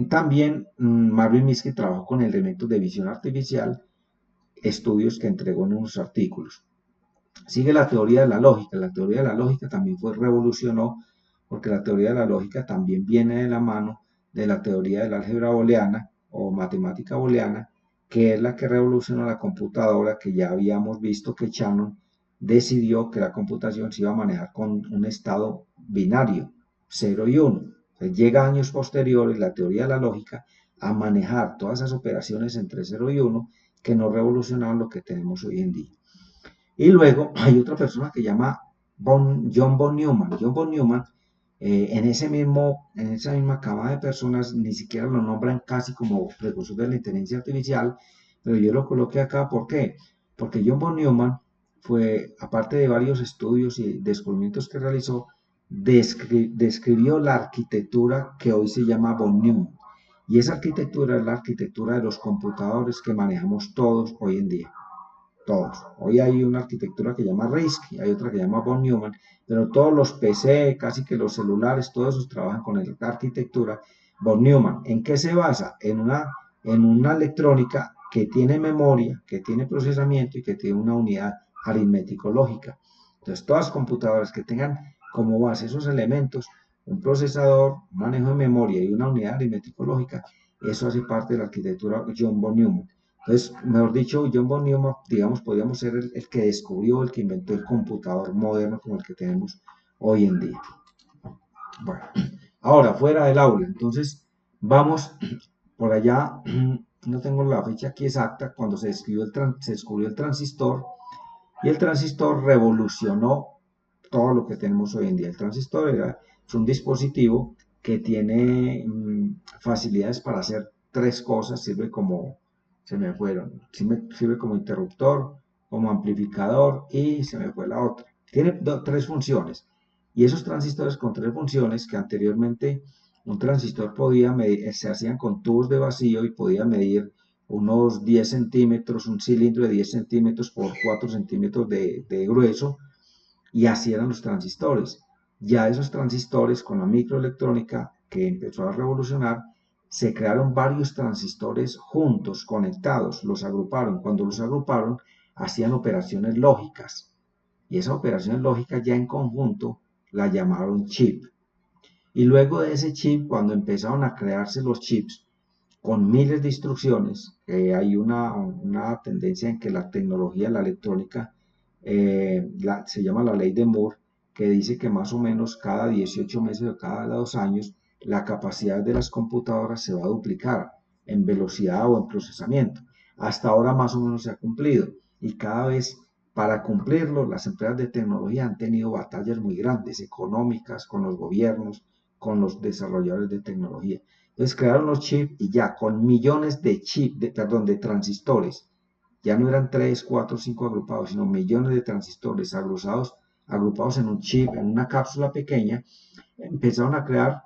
A: También Marvin Minsky trabajó con elementos de visión artificial, estudios que entregó en unos artículos. Sigue la teoría de la lógica. La teoría de la lógica también revolucionó, porque la teoría de la lógica también viene de la mano de la teoría del álgebra booleana o matemática booleana, que es la que revolucionó la computadora, que ya habíamos visto que Shannon decidió que la computación se iba a manejar con un estado binario, 0 y 1. Entonces llega años posteriores la teoría de la lógica a manejar todas esas operaciones entre 0 y 1 que nos revolucionaron lo que tenemos hoy en día. Y luego hay otra persona que llama John von Neumann. John von Neumann, en esa misma cama de personas, ni siquiera lo nombran casi como precursor de la inteligencia artificial, pero yo lo coloqué acá, ¿por qué? Porque John von Neumann fue, aparte de varios estudios y descubrimientos que realizó, describió la arquitectura que hoy se llama von Neumann. Y esa arquitectura es la arquitectura de los computadores que manejamos todos hoy en día. Todos. Hoy hay una arquitectura que llama RISC, hay otra que llama von Neumann, pero todos los PC, casi que los celulares, todos esos trabajan con la arquitectura von Neumann. ¿En qué se basa? En una electrónica que tiene memoria, que tiene procesamiento y que tiene una unidad aritmético-lógica. Entonces, todas las computadoras que tengan como base esos elementos, un procesador, un manejo de memoria y una unidad aritmético-lógica, eso hace parte de la arquitectura John von Neumann. Entonces, mejor dicho, John von Neumann, digamos, podríamos ser el que descubrió, el que inventó el computador moderno como el que tenemos hoy en día. Bueno, ahora, fuera del aula. Entonces, Vamos por allá, no tengo la fecha aquí exacta, cuando se descubrió el transistor, y el transistor revolucionó todo lo que tenemos hoy en día. El transistor es un dispositivo que tiene facilidades para hacer tres cosas. Sirve como, se me fueron, sirve como interruptor, como amplificador y se me fue la otra. Tiene tres funciones. Y esos transistores con tres funciones que anteriormente un transistor podía medir, se hacían con tubos de vacío y podía medir unos 10 centímetros, un cilindro de 10 centímetros por 4 centímetros de grueso, y así eran los transistores. Ya esos transistores con la microelectrónica que empezó a revolucionar, se crearon varios transistores juntos, conectados, los agruparon. Cuando los agruparon, hacían operaciones lógicas. Y esas operaciones lógicas ya en conjunto la llamaron chip. Y luego de ese chip, cuando empezaron a crearse los chips con miles de instrucciones, hay una tendencia en que la tecnología, la electrónica, se llama la ley de Moore, que dice que más o menos cada 18 meses o cada 2 años la capacidad de las computadoras se va a duplicar en velocidad o en procesamiento. Hasta ahora más o menos se ha cumplido y cada vez para cumplirlo las empresas de tecnología han tenido batallas muy grandes económicas con los gobiernos, con los desarrolladores de tecnología. Entonces crearon los chips y ya con millones de chips, de transistores, ya no eran 3, 4, 5 agrupados, sino millones de transistores agrupados en un chip, en una cápsula pequeña, empezaron a crear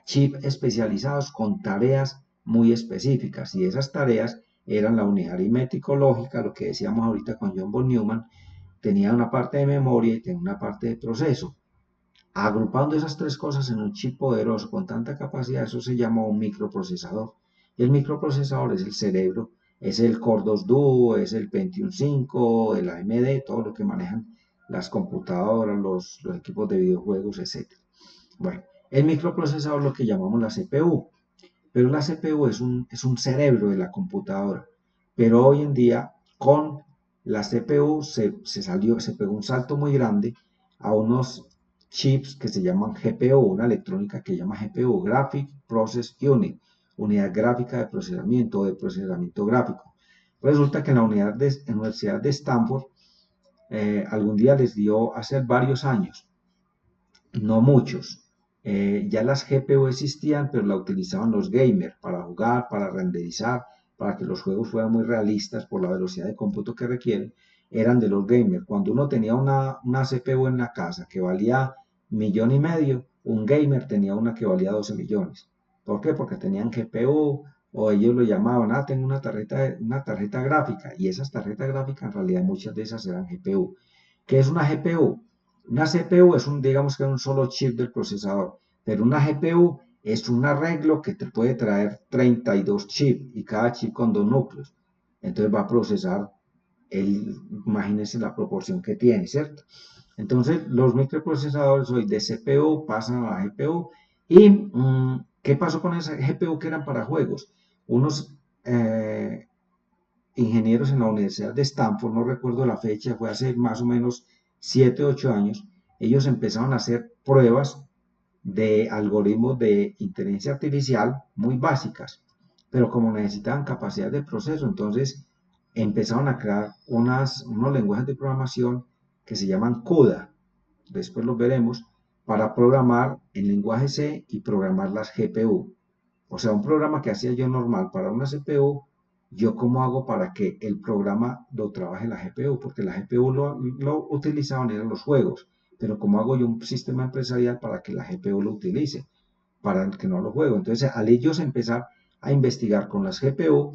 A: chips especializados con tareas muy específicas, y esas tareas eran la unidad aritmético-lógica, lo que decíamos ahorita con John von Neumann, tenía una parte de memoria y tenía una parte de proceso. Agrupando esas tres cosas en un chip poderoso con tanta capacidad, eso se llama un microprocesador. Y el microprocesador es el cerebro, es el Core 2 Duo, es el Pentium 5, el AMD, todo lo que manejan las computadoras, los equipos de videojuegos, etc. Bueno, el microprocesador es lo que llamamos la CPU, pero la CPU es un cerebro de la computadora. Pero hoy en día, con la CPU se pegó un salto muy grande a unos chips que se llaman GPU, una electrónica que se llama GPU, Graphic Process Unit, unidad gráfica de procesamiento o de procesamiento gráfico. Resulta que en la Universidad de Stanford algún día les dio hace varios años, no muchos. Ya las GPU existían, pero la utilizaban los gamers para jugar, para renderizar, para que los juegos fueran muy realistas por la velocidad de cómputo que requieren, eran de los gamers. Cuando uno tenía una CPU en la casa que valía 1,5 millones, un gamer tenía una que valía 12 millones. ¿Por qué? Porque tenían GPU, o ellos lo llamaban, tengo una tarjeta gráfica, y esas tarjetas gráficas en realidad muchas de esas eran GPU. ¿Qué es una GPU? Una CPU es digamos que un solo chip del procesador, pero una GPU es un arreglo que te puede traer 32 chips y cada chip con 2 núcleos. Entonces va a procesar, imagínense la proporción que tiene, ¿cierto? Entonces los microprocesadores hoy de CPU pasan a la GPU. ¿Y qué pasó con esa GPU que eran para juegos? Unos ingenieros en la Universidad de Stanford, no recuerdo la fecha, fue hace más o menos 7 o 8 años, ellos empezaron a hacer pruebas de algoritmos de inteligencia artificial muy básicas, pero como necesitaban capacidad de proceso, entonces empezaron a crear unos lenguajes de programación que se llaman CUDA, después los veremos, para programar en lenguaje C y programar las GPU. O sea, un programa que hacía yo normal para una CPU, yo cómo hago para que el programa lo trabaje la GPU, porque la GPU lo utilizaban eran los juegos, pero cómo hago yo un sistema empresarial para que la GPU lo utilice, para que no lo juego. Entonces, al ellos empezar a investigar con las GPU,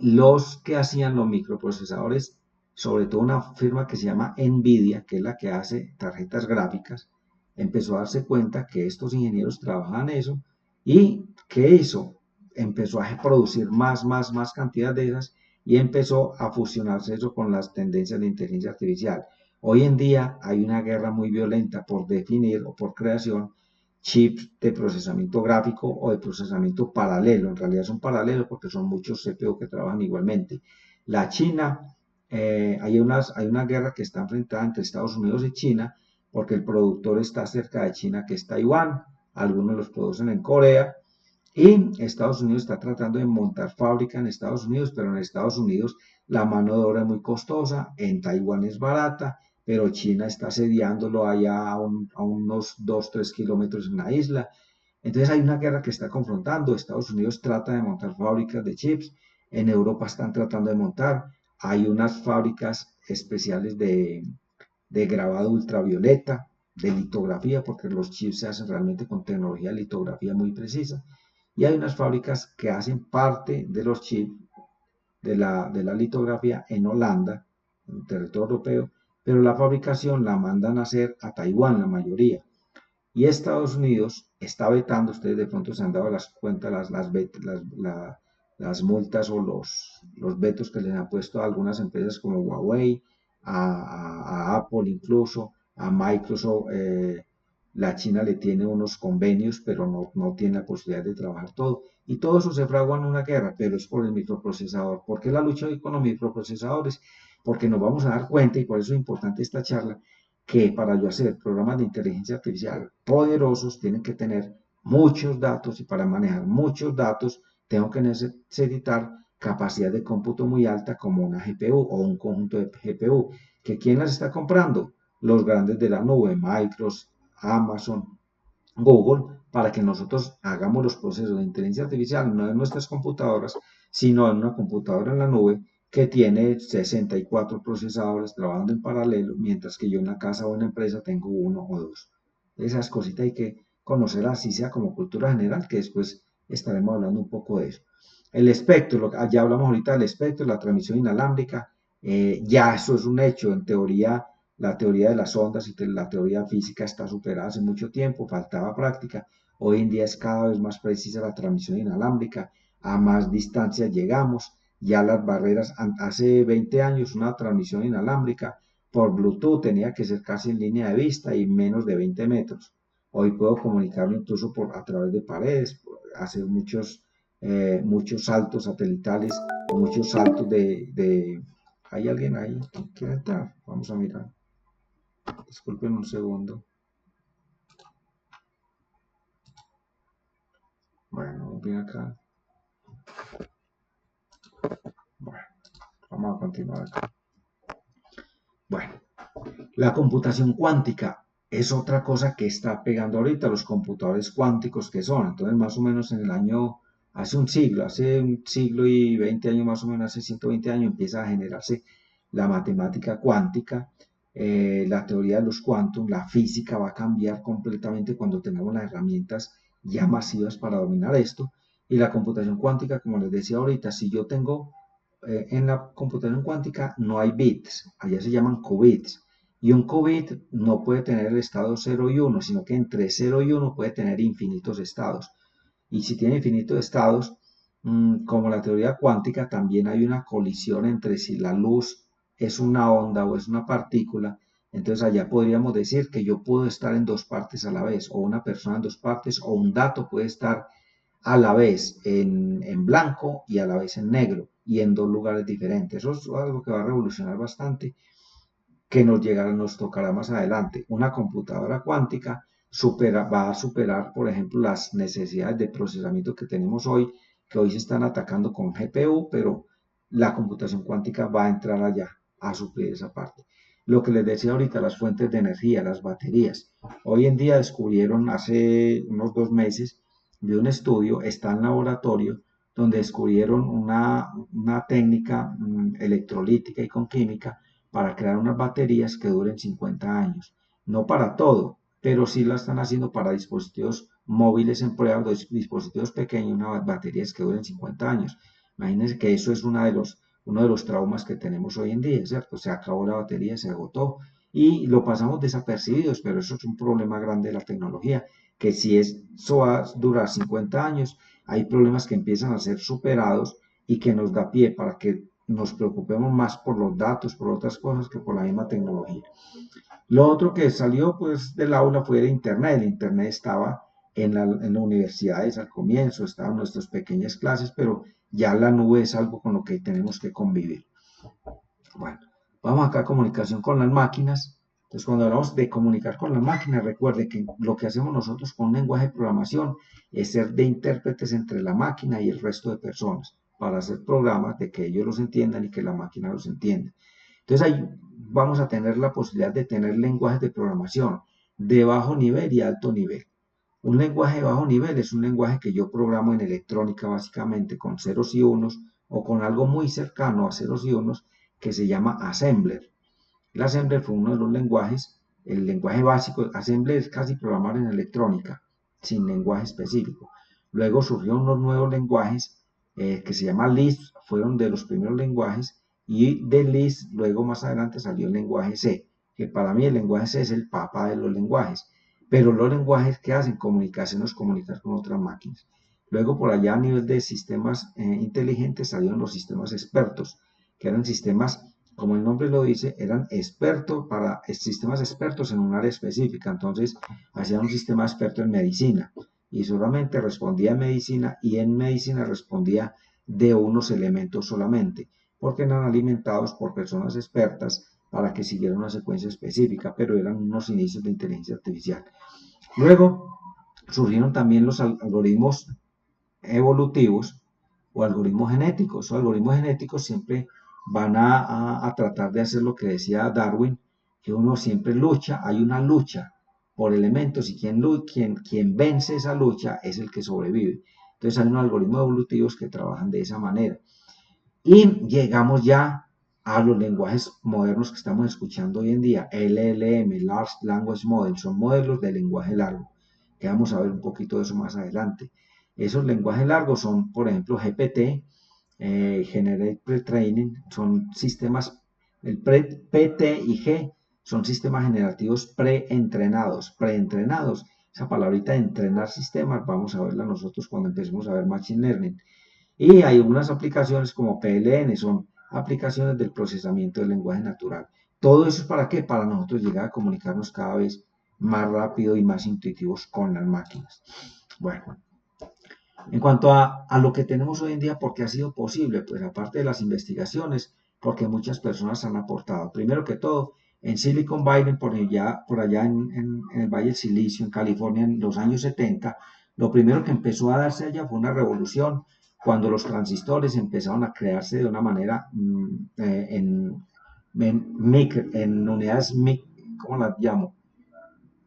A: los que hacían los microprocesadores, sobre todo una firma que se llama Nvidia, que es la que hace tarjetas gráficas, empezó a darse cuenta que estos ingenieros trabajaban eso. ¿Y qué hizo? Empezó a producir más cantidad de esas, y empezó a fusionarse eso con las tendencias de inteligencia artificial. Hoy en día hay una guerra muy violenta por definir o por creación chips de procesamiento gráfico o de procesamiento paralelo. En realidad son paralelos porque son muchos CPU que trabajan igualmente. La China, hay una guerra que está enfrentada entre Estados Unidos y China, porque el productor está cerca de China, que es Taiwán. algunos los producen en Corea, y Estados Unidos está tratando de montar fábrica en Estados Unidos, pero en Estados Unidos la mano de obra es muy costosa, en Taiwán es barata, pero China está sediándolo allá a unos 2-3 kilómetros en la isla. Entonces hay una guerra que está confrontando. Estados Unidos trata de montar fábricas de chips, en Europa están tratando de montar. Hay unas fábricas especiales de grabado ultravioleta, de litografía, porque los chips se hacen realmente con tecnología de litografía muy precisa. Y hay unas fábricas que hacen parte de los chips de la litografía en Holanda, en el territorio europeo, pero la fabricación la mandan a hacer a Taiwán, la mayoría. Y Estados Unidos está vetando, ustedes de pronto se han dado las cuentas, las multas o los vetos que les han puesto a algunas empresas como Huawei, a Apple incluso, a Microsoft. La China le tiene unos convenios, pero no tiene la posibilidad de trabajar todo. Y todo eso se fragua en una guerra, pero es por el microprocesador. ¿Por qué la lucha hoy con los microprocesadores? Porque nos vamos a dar cuenta, y por eso es importante esta charla, que para yo hacer programas de inteligencia artificial poderosos tienen que tener muchos datos, y para manejar muchos datos tengo que necesitar capacidad de cómputo muy alta como una GPU o un conjunto de GPU. ¿Que quién las está comprando? Los grandes de la nube, Microsoft, Amazon, Google, para que nosotros hagamos los procesos de inteligencia artificial no en nuestras computadoras, sino en una computadora en la nube que tiene 64 procesadores trabajando en paralelo, mientras que yo en la casa o en la empresa tengo uno o dos. Esas cositas hay que conocerlas, así sea como cultura general, que después estaremos hablando un poco de eso. El espectro, ya hablamos ahorita del espectro, la transmisión inalámbrica, ya eso es un hecho. En teoría, la teoría de las ondas y la teoría física está superada hace mucho tiempo, faltaba práctica. Hoy en día es cada vez más precisa la transmisión inalámbrica, a más distancia llegamos. Ya las barreras, hace 20 años una transmisión inalámbrica por Bluetooth tenía que ser casi en línea de vista y menos de 20 metros. Hoy puedo comunicarme incluso a través de paredes, hacer muchos saltos satelitales o muchos saltos ¿Hay alguien ahí que quiere entrar? Vamos a mirar. Disculpen un segundo. Bueno, bien acá. Bueno, vamos a continuar acá. Bueno, la computación cuántica es otra cosa que está pegando ahorita los computadores cuánticos que son. Entonces, más o menos en el año, hace un siglo y 20 años, más o menos hace 120 años, empieza a generarse la matemática cuántica, la teoría de los cuantos, la física va a cambiar completamente cuando tengamos las herramientas ya masivas para dominar esto. Y la computación cuántica, como les decía ahorita, si yo tengo en la computación cuántica no hay bits, allá se llaman qubits. Y un qubit no puede tener el estado 0 y 1, sino que entre 0 y 1 puede tener infinitos estados. Y si tiene infinitos estados, como la teoría cuántica, también hay una colisión entre si la luz es una onda o es una partícula. Entonces allá podríamos decir que yo puedo estar en dos partes a la vez, o una persona en dos partes, o un dato puede estar a la vez en blanco y a la vez en negro y en dos lugares diferentes. Eso es algo que va a revolucionar bastante, que nos tocará más adelante. Una computadora cuántica va a superar, por ejemplo, las necesidades de procesamiento que tenemos hoy, que hoy se están atacando con GPU, pero la computación cuántica va a entrar allá a suplir esa parte. Lo que les decía ahorita, las fuentes de energía, las baterías. Hoy en día descubrieron, hace unos 2 meses, de un estudio, está en laboratorio, donde descubrieron una técnica electrolítica y con química para crear unas baterías que duren 50 años. No para todo, pero sí la están haciendo para dispositivos móviles en prueba, dispositivos pequeños, unas baterías que duren 50 años. Imagínense que eso es uno de los traumas que tenemos hoy en día, ¿cierto? Se acabó la batería, se agotó y lo pasamos desapercibidos, pero eso es un problema grande de la tecnología, que si eso va a durar 50 años, hay problemas que empiezan a ser superados y que nos da pie para que nos preocupemos más por los datos, por otras cosas que por la misma tecnología. Lo otro que salió pues del aula fue el Internet. El Internet estaba en las universidades al comienzo, estaban nuestras pequeñas clases, pero ya la nube es algo con lo que tenemos que convivir. Bueno, vamos acá a comunicación con las máquinas. Entonces, cuando hablamos de comunicar con la máquina, recuerde que lo que hacemos nosotros con un lenguaje de programación es ser de intérpretes entre la máquina y el resto de personas para hacer programas de que ellos los entiendan y que la máquina los entienda. Entonces, ahí vamos a tener la posibilidad de tener lenguajes de programación de bajo nivel y alto nivel. Un lenguaje de bajo nivel es un lenguaje que yo programo en electrónica básicamente con ceros y unos o con algo muy cercano a ceros y unos que se llama assembler. El assembler fue uno de los lenguajes, el lenguaje básico. Assembler es casi programar en electrónica, sin lenguaje específico. Luego surgieron unos nuevos lenguajes que se llama Lisp, fueron de los primeros lenguajes, y de Lisp luego más adelante salió el lenguaje C, que para mí el lenguaje C es el papá de los lenguajes, pero los lenguajes que hacen comunicación es comunicar con otras máquinas. Luego por allá a nivel de sistemas inteligentes salieron los sistemas expertos, que eran sistemas, como el nombre lo dice, eran expertos para sistemas expertos en un área específica. Entonces hacían un sistema experto en medicina y solamente respondía en medicina, y en medicina respondía de unos elementos solamente, porque eran alimentados por personas expertas para que siguieran una secuencia específica, pero eran unos inicios de inteligencia artificial. Luego surgieron también los algoritmos evolutivos o algoritmos genéticos. Los algoritmos genéticos siempre van a tratar de hacer lo que decía Darwin, que uno siempre lucha, hay una lucha por elementos, y quien vence esa lucha es el que sobrevive. Entonces hay unos algoritmos evolutivos que trabajan de esa manera. Y llegamos ya a los lenguajes modernos que estamos escuchando hoy en día, LLM, Large Language Model, son modelos de lenguaje largo, que vamos a ver un poquito de eso más adelante. Esos lenguajes largos son, por ejemplo, GPT, Generate Pre-Training, son sistemas, el PT y G son sistemas generativos preentrenados. Esa palabrita de entrenar sistemas, vamos a verla nosotros cuando empecemos a ver Machine Learning. Y hay unas aplicaciones como PLN, son aplicaciones del procesamiento del lenguaje natural. Todo eso es para qué? Para nosotros llegar a comunicarnos cada vez más rápido y más intuitivos con las máquinas. Bueno, en cuanto a lo que tenemos hoy en día, ¿por qué ha sido posible? Pues aparte de las investigaciones, porque muchas personas han aportado. Primero que todo, en Silicon Valley, por allá en el Valle del Silicio, en California, en los años 70, lo primero que empezó a darse allá fue una revolución cuando los transistores empezaron a crearse de una manera en unidades, ¿cómo las llamo?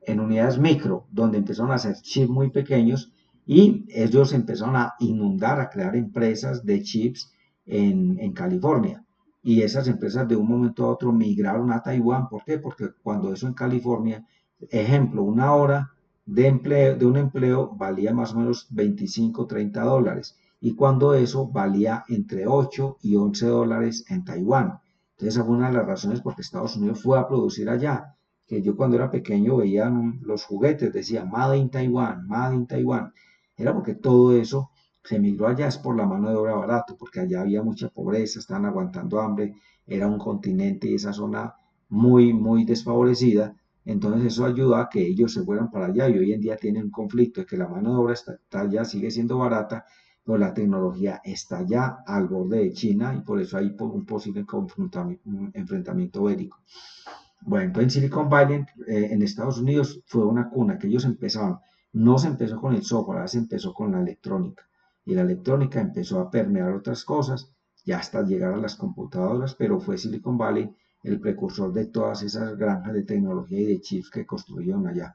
A: En unidades micro, donde empezaron a hacer chips muy pequeños, y ellos empezaron a inundar, a crear empresas de chips en California. Y esas empresas de un momento a otro migraron a Taiwán. ¿Por qué? Porque cuando eso en California, ejemplo, una hora de un empleo valía más o menos 25, 30 dólares. Y cuando eso valía entre 8 y 11 dólares en Taiwán. Entonces esa fue una de las razones por que Estados Unidos fue a producir allá. Que yo cuando era pequeño veía los juguetes, decía Made in Taiwan, Made in Taiwan. Era porque todo eso se migró allá, es por la mano de obra barato, porque allá había mucha pobreza, estaban aguantando hambre, era un continente y esa zona muy, muy desfavorecida. Entonces eso ayudó a que ellos se fueran para allá, y hoy en día tienen un conflicto de que la mano de obra está allá, sigue siendo barata, pero la tecnología está ya al borde de China, y por eso hay un posible enfrentamiento bélico. Bueno, entonces en Silicon Valley, en Estados Unidos, fue una cuna que ellos empezaron. No se empezó con el software, se empezó con la electrónica. Y la electrónica empezó a permear otras cosas, ya hasta llegar a las computadoras, pero fue Silicon Valley el precursor de todas esas granjas de tecnología y de chips que construyeron allá.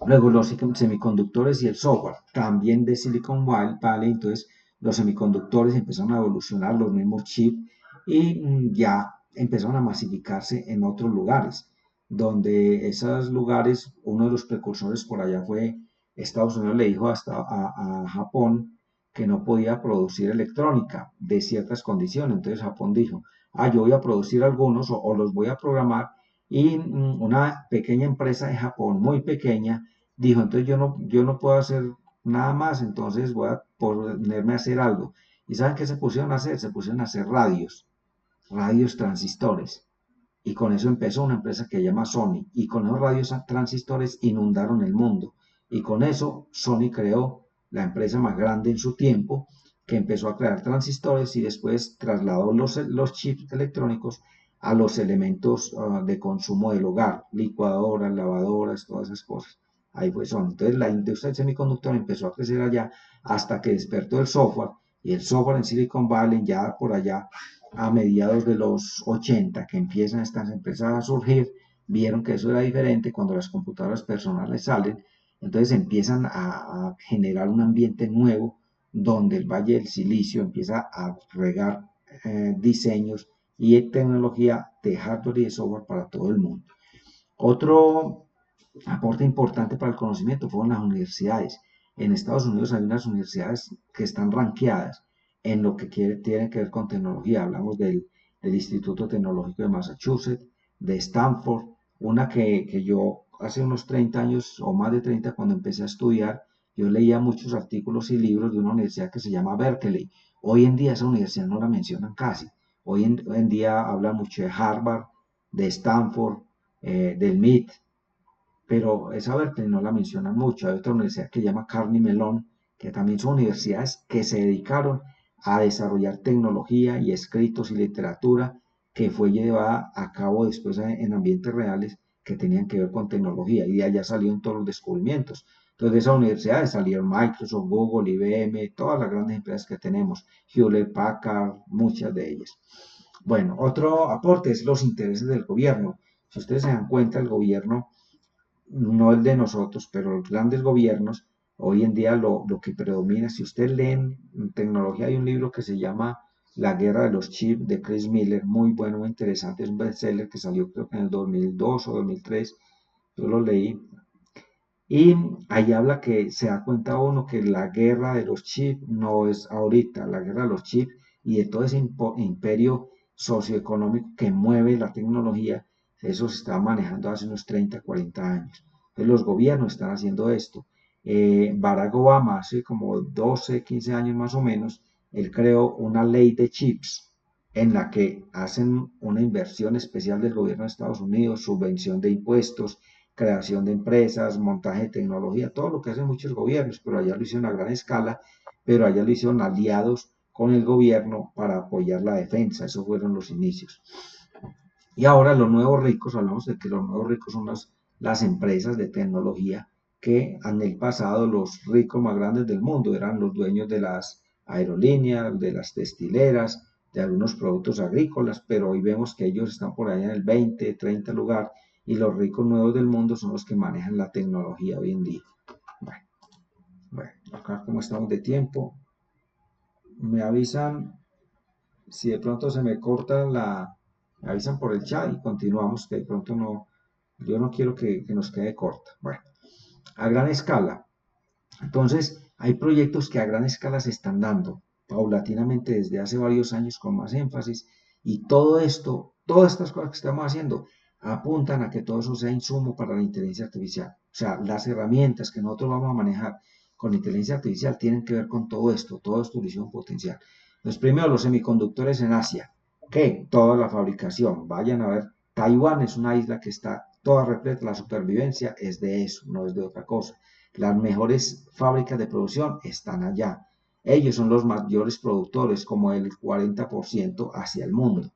A: Luego los semiconductores y el software, también de Silicon Valley. Entonces los semiconductores empezaron a evolucionar, los mismos chips, y ya empezaron a masificarse en otros lugares, donde esos lugares, uno de los precursores por allá fue Estados Unidos. Le dijo hasta a Japón que no podía producir electrónica de ciertas condiciones. Entonces Japón dijo, yo voy a producir algunos, o los voy a programar, y una pequeña empresa de Japón, muy pequeña, dijo, entonces yo no puedo hacer nada más, entonces voy a ponerme a hacer algo. ¿Y saben qué se pusieron a hacer? Se pusieron a hacer radios transistores. Y con eso empezó una empresa que se llama Sony. Y con esos radios transistores inundaron el mundo. Y con eso Sony creó la empresa más grande en su tiempo, que empezó a crear transistores y después trasladó los chips electrónicos a los elementos de consumo del hogar, licuadoras, lavadoras, todas esas cosas. Ahí fue son. Entonces la industria del semiconductor empezó a crecer allá hasta que despertó el software, y el software en Silicon Valley ya por allá a mediados de los 80 que empiezan estas empresas a surgir, vieron que eso era diferente cuando las computadoras personales salen, entonces empiezan a generar un ambiente nuevo donde el Valle del Silicio empieza a regar diseños y tecnología de hardware y de software para todo el mundo. Otro aporte importante para el conocimiento fueron las universidades. En Estados Unidos hay unas universidades que están rankeadas en lo que tiene que ver con tecnología. Hablamos del Instituto Tecnológico de Massachusetts, de Stanford, una que yo hace unos 30 años o más de 30 cuando empecé a estudiar, yo leía muchos artículos y libros de una universidad que se llama Berkeley. Hoy en día esa universidad no la mencionan casi. Hoy en día habla mucho de Harvard, de Stanford, del MIT, pero esa Berkeley no la mencionan mucho. Hay otra universidad que se llama Carnegie Mellon, que también son universidades que se dedicaron a desarrollar tecnología y escritos y literatura que fue llevada a cabo después en ambientes reales que tenían que ver con tecnología, y de allá salieron todos los descubrimientos. Entonces de esas universidades salieron Microsoft, Google, IBM, todas las grandes empresas que tenemos, Hewlett Packard, muchas de ellas. Bueno, otro aporte es los intereses del gobierno. Si ustedes se dan cuenta, el gobierno, no el de nosotros, pero los grandes gobiernos, hoy en día lo que predomina, si ustedes leen tecnología, hay un libro que se llama La Guerra de los Chips de Chris Miller, muy bueno, muy interesante, es un bestseller que salió creo que en el 2002 o 2003, yo lo leí, y ahí habla que se da cuenta uno que la guerra de los chips no es ahorita, la guerra de los chips y de todo ese imperio socioeconómico que mueve la tecnología, eso se estaba manejando hace unos 30, 40 años. Entonces los gobiernos están haciendo esto. Barack Obama hace como 12, 15 años más o menos, él creó una ley de chips en la que hacen una inversión especial del gobierno de Estados Unidos, subvención de impuestos, creación de empresas, montaje de tecnología, todo lo que hacen muchos gobiernos, pero allá lo hicieron a gran escala, pero allá lo hicieron aliados con el gobierno para apoyar la defensa, esos fueron los inicios. Y ahora los nuevos ricos, hablamos de que los nuevos ricos son las empresas de tecnología que en el pasado los ricos más grandes del mundo eran los dueños de las aerolíneas, de las textileras, de algunos productos agrícolas, pero hoy vemos que ellos están por allá en el 20, 30 lugar, y los ricos nuevos del mundo son los que manejan la tecnología hoy en día. Bueno, bueno, acá como estamos de tiempo, me avisan si de pronto se me corta me avisan por el chat y continuamos, que de pronto no, yo no quiero que nos quede corta. Bueno, a gran escala. Entonces, hay proyectos que a gran escala se están dando paulatinamente desde hace varios años con más énfasis, y todo esto, todas estas cosas que estamos haciendo apuntan a que todo eso sea insumo para la inteligencia artificial. O sea, las herramientas que nosotros vamos a manejar con inteligencia artificial tienen que ver con todo esto es visión potencial. Entonces, primero, los semiconductores en Asia, que toda la fabricación, vayan a ver, Taiwán es una isla que está toda repleta, la supervivencia es de eso, no es de otra cosa. Las mejores fábricas de producción están allá. Ellos son los mayores productores, como el 40% hacia el mundo.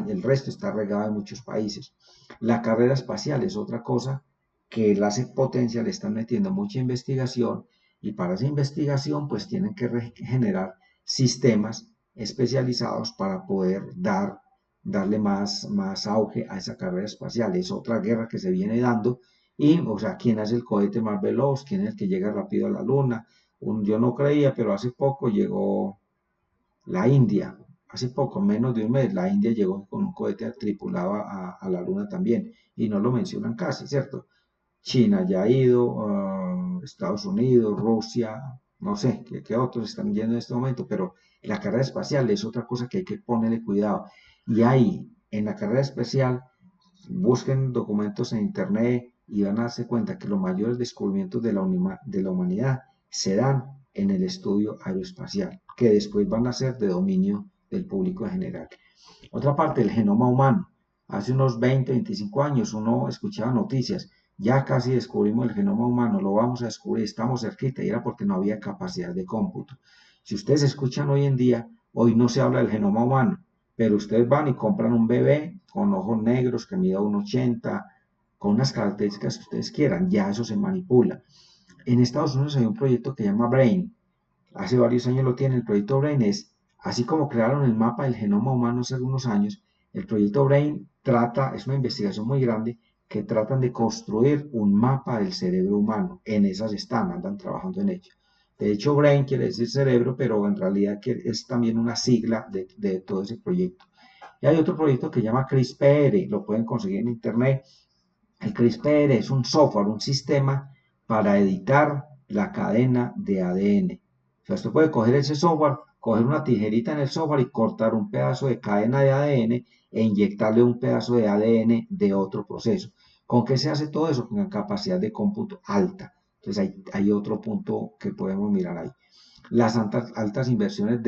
A: El resto está regado en muchos países. La carrera espacial es otra cosa que la potencia le están metiendo mucha investigación, y para esa investigación pues tienen que generar sistemas especializados para poder darle más auge a esa carrera espacial. Es otra guerra que se viene dando, y, o sea, quién hace el cohete más veloz, quién es el que llega rápido a la luna. Yo no creía, pero hace poco llegó la India, hace poco, menos de un mes, la India llegó con un cohete tripulado a la luna también, y no lo mencionan casi, ¿cierto? China ya ha ido, Estados Unidos, Rusia, no sé qué otros están yendo en este momento, pero la carrera espacial es otra cosa que hay que ponerle cuidado. Y ahí, en la carrera espacial, busquen documentos en internet y van a darse cuenta que los mayores descubrimientos de la humanidad se dan en el estudio aeroespacial, que después van a ser de dominio del público en general. Otra parte, el genoma humano. Hace unos 20, 25 años uno escuchaba noticias, ya casi descubrimos el genoma humano, lo vamos a descubrir, estamos cerquita, y era porque no había capacidad de cómputo. Si ustedes escuchan hoy en día, hoy no se habla del genoma humano, pero ustedes van y compran un bebé con ojos negros que mida 1,80, con unas características que ustedes quieran, ya eso se manipula. En Estados Unidos hay un proyecto que se llama Brain, hace varios años lo tiene, el proyecto Brain es, así como crearon el mapa del genoma humano hace algunos años, el proyecto Brain trata, es una investigación muy grande, que tratan de construir un mapa del cerebro humano. En esas están, andan trabajando en ello. De hecho, Brain quiere decir cerebro, pero en realidad es también una sigla de todo ese proyecto. Y hay otro proyecto que se llama CRISPR, lo pueden conseguir en internet. El CRISPR es un software, un sistema para editar la cadena de ADN. O sea, usted puede coger ese software, coger una tijerita en el software y cortar un pedazo de cadena de ADN e inyectarle un pedazo de ADN de otro proceso. ¿Con qué se hace todo eso? Con capacidad de cómputo alta. Entonces hay otro punto que podemos mirar ahí. Las altas inversiones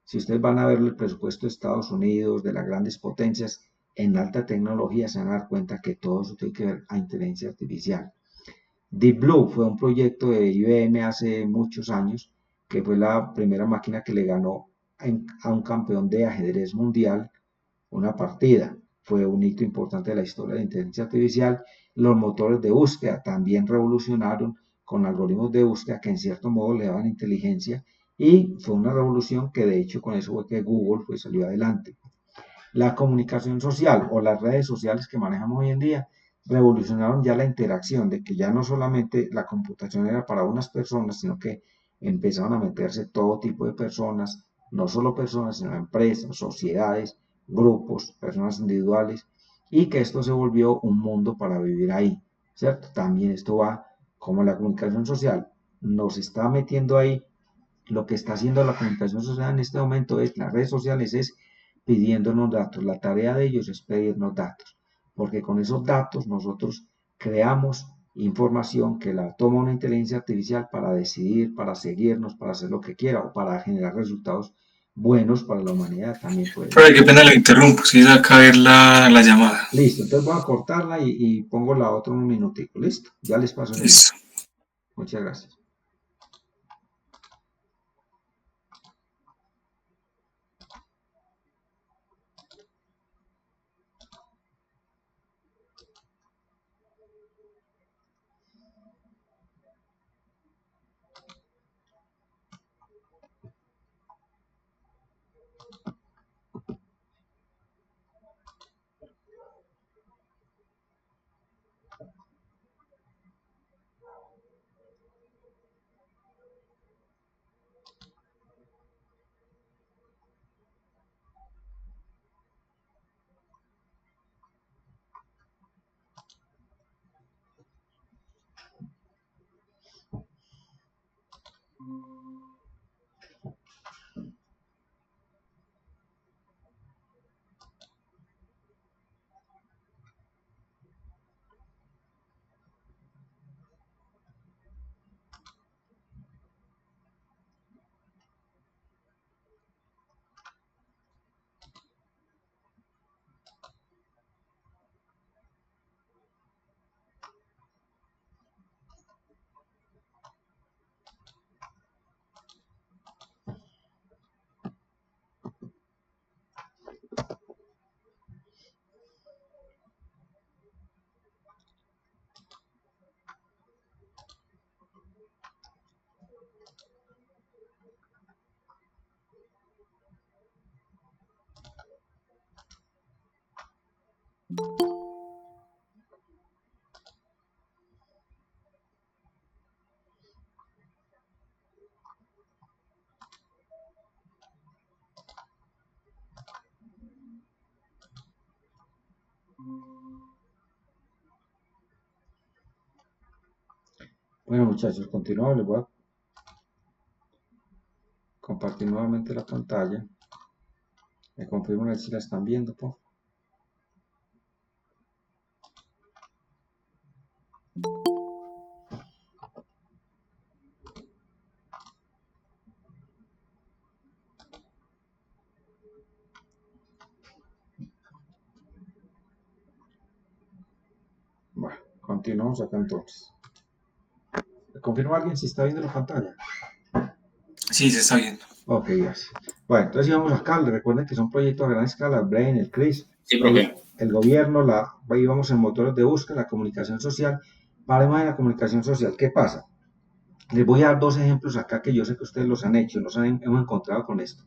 A: si ustedes van a ver el presupuesto de Estados Unidos, de las grandes potencias en alta tecnología, se van a dar cuenta que todo eso tiene que ver a inteligencia artificial. Deep Blue fue un proyecto de IBM hace muchos años, que fue la primera máquina que le ganó a un campeón de ajedrez mundial una partida. Fue un hito importante de la historia de la inteligencia artificial. Los motores de búsqueda también revolucionaron con algoritmos de búsqueda que en cierto modo le daban inteligencia y fue una revolución que de hecho con eso fue que Google salió adelante. La comunicación social o las redes sociales que manejamos hoy en día revolucionaron ya la interacción, de que ya no solamente la computación era para unas personas, sino que empezaron a meterse todo tipo de personas, no solo personas, sino empresas, sociedades, grupos, personas individuales, y que esto se volvió un mundo para vivir ahí, ¿cierto? También esto va como la comunicación social nos está metiendo ahí. Lo que está haciendo la comunicación social en este momento es, las redes sociales es pidiéndonos datos. La tarea de ellos es pedirnos datos, porque con esos datos nosotros creamos información que la toma una inteligencia artificial para decidir, para seguirnos, para hacer lo que quiera o para generar resultados buenos para la humanidad también puede
B: Pero
A: ser.
B: qué pena, lo interrumpo, si se va a caer la llamada.
A: Listo, entonces voy a cortarla y pongo la otra un minutico. Listo, ya les paso el enlace.
B: Listo.
A: Muchas gracias. Bueno muchachos, continuamos, les voy a compartir nuevamente la pantalla. Me confirman si la están viendo, por favor. Bueno, continuamos acá entonces. ¿Me confirma alguien si está viendo la pantalla?
B: Sí, se está viendo.
A: Ok, gracias. Bueno, entonces íbamos acá, recuerden que son proyectos a gran escala, el Brain, el CRISP,
B: Sí, profe.
A: el gobierno, íbamos en motores de búsqueda, la comunicación social. Paremos en la comunicación social, ¿qué pasa? Les voy a dar dos ejemplos acá que yo sé que ustedes los han hecho, hemos encontrado con esto.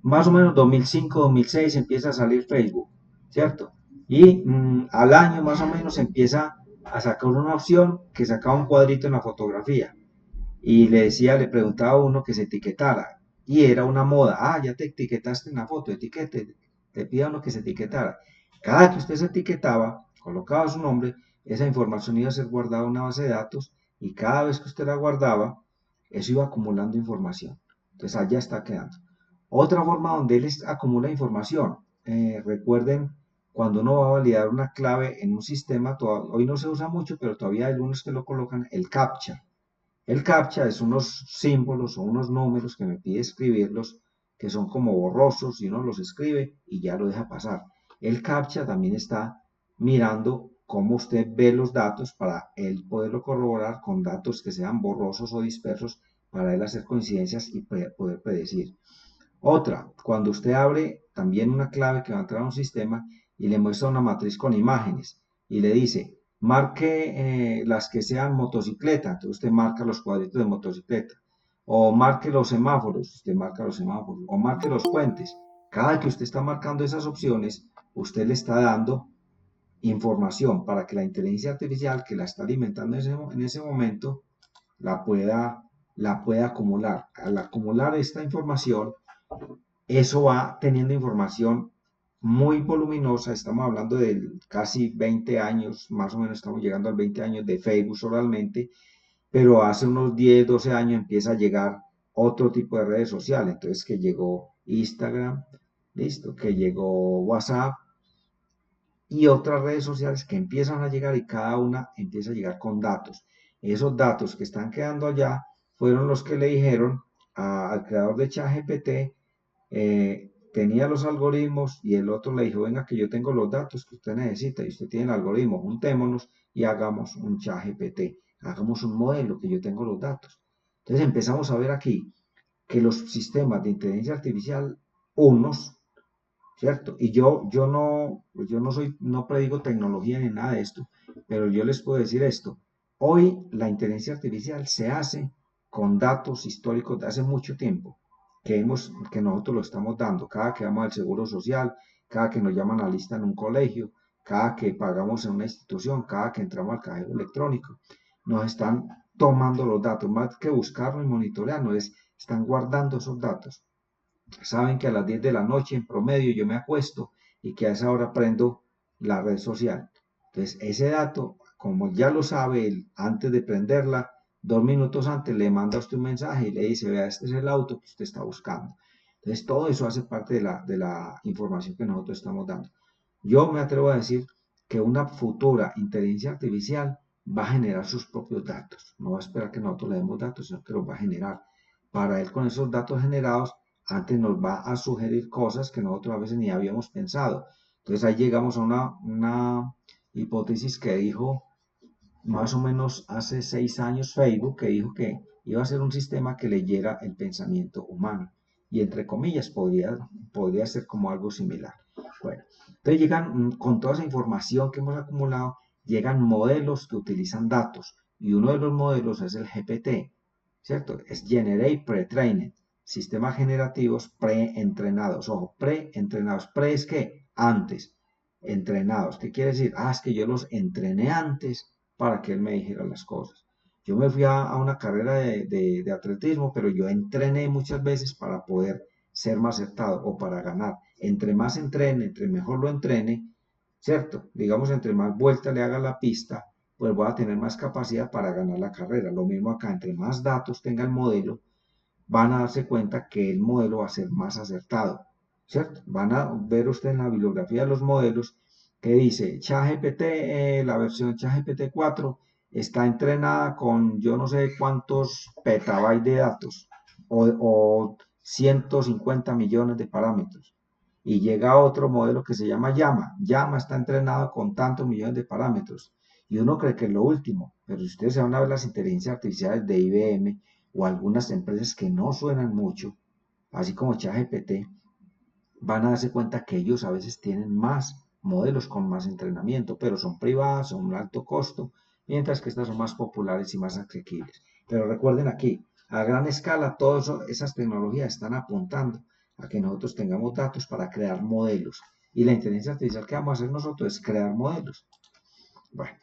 A: Más o menos 2005, 2006 empieza a salir Facebook, ¿cierto? Y al año más o menos empieza a sacar una opción que sacaba un cuadrito en la fotografía y le decía, le preguntaba a uno que se etiquetara y era una moda, ya te etiquetaste en la foto, etiquete, te pide a uno que se etiquetara. Cada que usted se etiquetaba, colocaba su nombre, esa información iba a ser guardada en una base de datos y cada vez que usted la guardaba, eso iba acumulando información. Entonces allá está quedando. Otra forma donde él acumula información, recuerden, cuando uno va a validar una clave en un sistema, hoy no se usa mucho, pero todavía hay algunos que lo colocan, el CAPTCHA. El CAPTCHA es unos símbolos o unos números que me pide escribirlos, que son como borrosos y uno los escribe y ya lo deja pasar. El CAPTCHA también está mirando cómo usted ve los datos para él poderlo corroborar con datos que sean borrosos o dispersos para él hacer coincidencias y poder predecir. Otra, cuando usted abre también una clave que va a entrar a un sistema y le muestra una matriz con imágenes y le dice, marque las que sean motocicleta, entonces usted marca los cuadritos de motocicleta, o marque los semáforos, usted marca los semáforos, o marque los puentes. Cada que usted está marcando esas opciones, usted le está dando información para que la inteligencia artificial que la está alimentando en ese momento la pueda acumular. Al acumular esta información, eso va teniendo información muy voluminosa, estamos hablando de casi 20 años, más o menos estamos llegando a 20 años de Facebook solamente, pero hace unos 10, 12 años empieza a llegar otro tipo de redes sociales, entonces que llegó Instagram, listo, que llegó WhatsApp y otras redes sociales que empiezan a llegar y cada una empieza a llegar con datos. Esos datos que están quedando allá fueron los que le dijeron al creador de ChatGPT, tenía los algoritmos y el otro le dijo, venga que yo tengo los datos que usted necesita y usted tiene el algoritmo, juntémonos y hagamos un ChatGPT, hagamos un modelo que yo tengo los datos. Entonces empezamos a ver aquí que los sistemas de inteligencia artificial, unos, ¿cierto? Y yo no predigo tecnología ni nada de esto, pero yo les puedo decir esto. Hoy la inteligencia artificial se hace con datos históricos de hace mucho tiempo que nosotros lo estamos dando. Cada que vamos al Seguro Social, cada que nos llaman a lista en un colegio, cada que pagamos en una institución, cada que entramos al cajero electrónico, nos están tomando los datos, más que buscarlo y monitorearlo, están guardando esos datos. Saben que a las 10 de la noche en promedio yo me acuesto y que a esa hora prendo la red social. Entonces, ese dato, como ya lo sabe él, antes de prenderla, 2 minutos antes le manda a usted un mensaje y le dice, vea, este es el auto que usted está buscando. Entonces, todo eso hace parte de la información que nosotros estamos dando. Yo me atrevo a decir que una futura inteligencia artificial va a generar sus propios datos. No va a esperar que nosotros le demos datos, sino que los va a generar. Para él, con esos datos generados, antes nos va a sugerir cosas que nosotros a veces ni habíamos pensado. Entonces ahí llegamos a una hipótesis que dijo más o menos hace 6 años Facebook, que dijo que iba a ser un sistema que leyera el pensamiento humano. Y entre comillas podría ser como algo similar. Bueno, entonces llegan con toda esa información que hemos acumulado, llegan modelos que utilizan datos. Y uno de los modelos es el GPT, ¿cierto? Es Generate Pre-Trained, sistemas generativos preentrenados. Ojo, preentrenados. Pre es que antes, entrenados. ¿Qué quiere decir? Es que yo los entrené antes para que él me dijera las cosas. Yo me fui a una carrera de atletismo, pero yo entrené muchas veces para poder ser más acertado o para ganar. Entre más entrene, entre mejor lo entrene, ¿cierto? Digamos, entre más vueltas le haga la pista, pues voy a tener más capacidad para ganar la carrera. Lo mismo acá, entre más datos tenga el modelo, van a darse cuenta que el modelo va a ser más acertado, ¿cierto? Van a ver usted en la bibliografía de los modelos que dice ChatGPT, la versión ChatGPT 4 está entrenada con yo no sé cuántos petabytes de datos o 150 millones de parámetros. Y llega otro modelo que se llama Llama. Llama está entrenado con tantos millones de parámetros. Y uno cree que es lo último, pero si ustedes se van a ver las inteligencias artificiales de IBM o algunas empresas que no suenan mucho, así como ChatGPT, van a darse cuenta que ellos a veces tienen más modelos con más entrenamiento, pero son privadas, son un alto costo, mientras que estas son más populares y más asequibles. Pero recuerden aquí, a gran escala, todas esas tecnologías están apuntando a que nosotros tengamos datos para crear modelos. Y la inteligencia artificial que vamos a hacer nosotros es crear modelos. Bueno,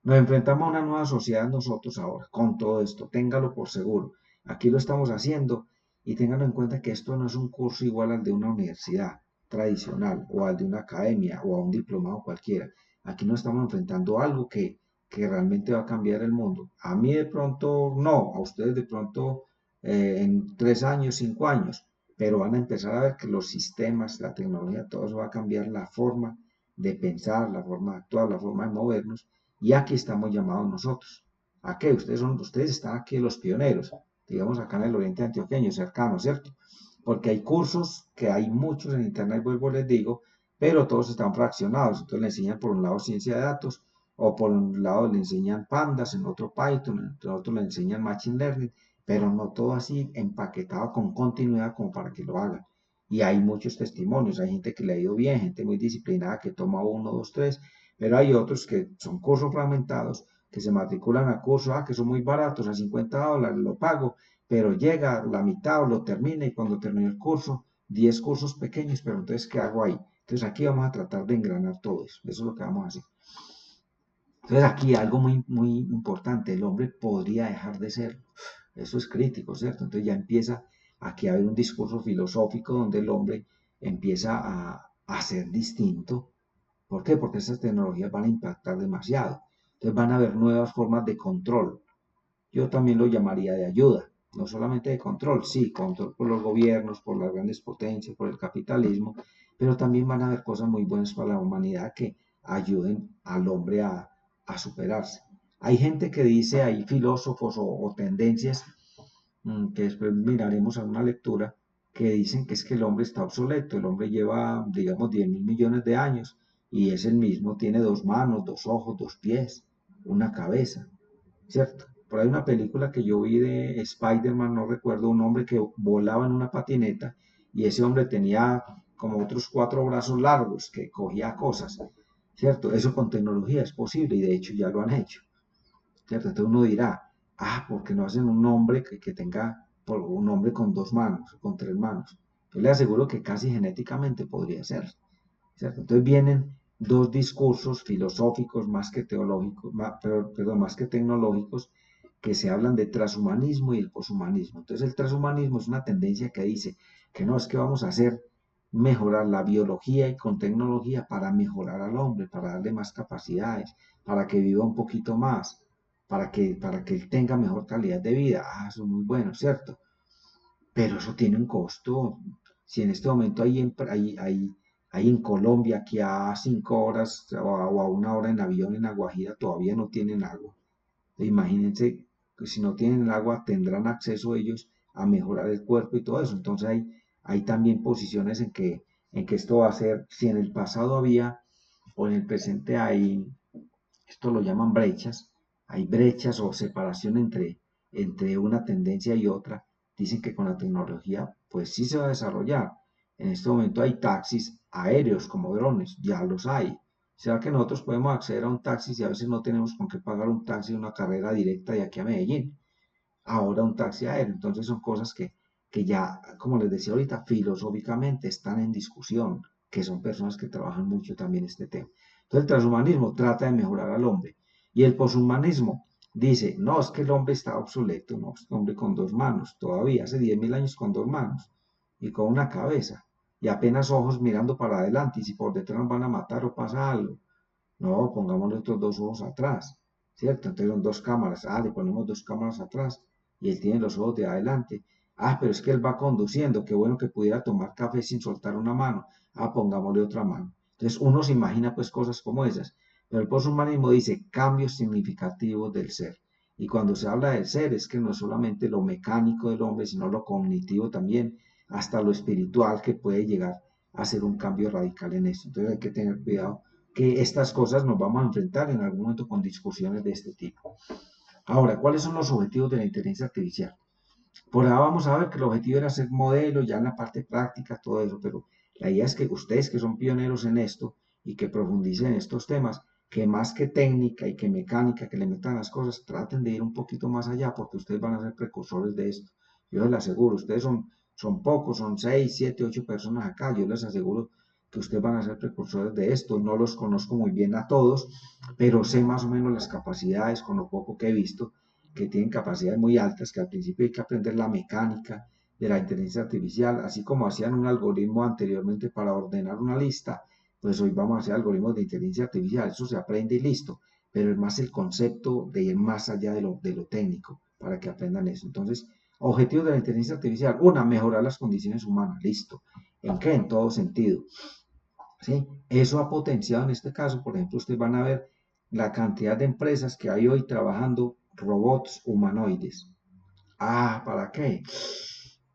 A: nos enfrentamos a una nueva sociedad nosotros ahora, con todo esto, téngalo por seguro. Aquí lo estamos haciendo y ténganlo en cuenta que esto no es un curso igual al de una universidad tradicional o al de una academia o a un diplomado cualquiera. Aquí nos estamos enfrentando a algo que realmente va a cambiar el mundo. A mí de pronto no, a ustedes de pronto en 3 años, 5 años, pero van a empezar a ver que los sistemas, la tecnología, todo eso va a cambiar la forma de pensar, la forma de actuar, la forma de movernos y aquí estamos llamados nosotros. ¿A qué? Ustedes están aquí los pioneros, digamos acá en el oriente antioqueño, cercano, ¿cierto? Porque hay cursos, que hay muchos en internet, vuelvo les digo, pero todos están fraccionados. Entonces le enseñan por un lado ciencia de datos, o por un lado le enseñan pandas, en otro Python, en otro le enseñan machine learning, pero no todo así empaquetado con continuidad como para que lo hagan. Y hay muchos testimonios, hay gente que le ha ido bien, gente muy disciplinada que toma uno, dos, tres, pero hay otros que son cursos fragmentados, que se matriculan a cursos, que son muy baratos, a $50 lo pago, pero llega la mitad o lo termina y cuando termina el curso, 10 cursos pequeños, pero entonces, ¿qué hago ahí? Entonces aquí vamos a tratar de engranar todo eso es lo que vamos a hacer. Entonces aquí algo muy, muy importante, el hombre podría dejar de serlo, eso es crítico, ¿cierto? Entonces ya empieza aquí a haber un discurso filosófico donde el hombre empieza a ser distinto. ¿Por qué? Porque esas tecnologías van a impactar demasiado. Entonces van a haber nuevas formas de control. Yo también lo llamaría de ayuda, no solamente de control, sí, control por los gobiernos, por las grandes potencias, por el capitalismo, pero también van a haber cosas muy buenas para la humanidad que ayuden al hombre a superarse. Hay gente que dice, hay filósofos o tendencias que después miraremos en una lectura, que dicen que es que el hombre está obsoleto, el hombre lleva, digamos, 10.000 millones de años y es el mismo, tiene dos manos, dos ojos, dos pies, una cabeza, ¿cierto? Por ahí una película que yo vi de Spider-Man, no recuerdo, un hombre que volaba en una patineta y ese hombre tenía como otros 4 brazos largos que cogía cosas, ¿cierto? Eso con tecnología es posible y de hecho ya lo han hecho, ¿cierto? Entonces uno dirá, ¿por qué no hacen un hombre que tenga un hombre con 2 manos, con 3 manos? Yo le aseguro que casi genéticamente podría ser, ¿cierto? Entonces vienen dos discursos filosóficos más que teológicos, perdón, más que tecnológicos, que se hablan de transhumanismo y el poshumanismo. Entonces el transhumanismo es una tendencia que dice que no es que vamos a hacer mejorar la biología y con tecnología para mejorar al hombre, para darle más capacidades, para que viva un poquito más, para que él tenga mejor calidad de vida. Eso es muy bueno, ¿cierto? Pero eso tiene un costo. Si en este momento hay en Colombia, aquí a 5 horas o a 1 hora en avión en La Guajira, todavía no tienen agua. Imagínense que si no tienen agua, tendrán acceso ellos a mejorar el cuerpo y todo eso. Entonces hay también posiciones en que esto va a ser, si en el pasado había o en el presente hay, esto lo llaman brechas, hay brechas o separación entre una tendencia y otra. Dicen que con la tecnología, pues sí se va a desarrollar. En este momento hay taxis aéreos como drones, ya los hay. ¿Será que nosotros podemos acceder a un taxi si a veces no tenemos con qué pagar un taxi, una carrera directa de aquí a Medellín? Ahora un taxi aéreo. Entonces son cosas que ya, como les decía ahorita, filosóficamente están en discusión, que son personas que trabajan mucho también este tema. Entonces el transhumanismo trata de mejorar al hombre y el poshumanismo dice, no, es que el hombre está obsoleto, no, es un hombre con 2 manos, todavía hace 10.000 años con 2 manos y con una cabeza y apenas ojos mirando para adelante y si por detrás nos van a matar o pasa algo, no, pongamos estos 2 ojos atrás, ¿cierto? Entonces son 2 cámaras, le ponemos 2 cámaras atrás y él tiene los ojos de adelante. Pero es que él va conduciendo, qué bueno que pudiera tomar café sin soltar una mano. Pongámosle otra mano. Entonces uno se imagina pues cosas como esas. Pero el posthumanismo dice cambios significativos del ser. Y cuando se habla del ser es que no es solamente lo mecánico del hombre, sino lo cognitivo también, hasta lo espiritual que puede llegar a ser un cambio radical en esto. Entonces hay que tener cuidado que estas cosas nos vamos a enfrentar en algún momento con discusiones de este tipo. Ahora, ¿cuáles son los objetivos de la inteligencia artificial? Por ahora vamos a ver que el objetivo era ser modelo, ya en la parte práctica, todo eso, pero la idea es que ustedes que son pioneros en esto y que profundicen en estos temas, que más que técnica y que mecánica, que le metan las cosas, traten de ir un poquito más allá, porque ustedes van a ser precursores de esto. Yo les aseguro, ustedes son pocos, son 6, 7, 8 personas acá, yo les aseguro que ustedes van a ser precursores de esto. No los conozco muy bien a todos, pero sé más o menos las capacidades con lo poco que he visto, que tienen capacidades muy altas, que al principio hay que aprender la mecánica de la inteligencia artificial, así como hacían un algoritmo anteriormente para ordenar una lista, pues hoy vamos a hacer algoritmos de inteligencia artificial, eso se aprende y listo, pero es más el concepto de ir más allá de lo técnico, para que aprendan eso. Entonces, objetivos de la inteligencia artificial, una, mejorar las condiciones humanas, listo. ¿En qué? En todo sentido. ¿Sí? Eso ha potenciado en este caso, por ejemplo, ustedes van a ver la cantidad de empresas que hay hoy trabajando robots humanoides. Ah, ¿para qué?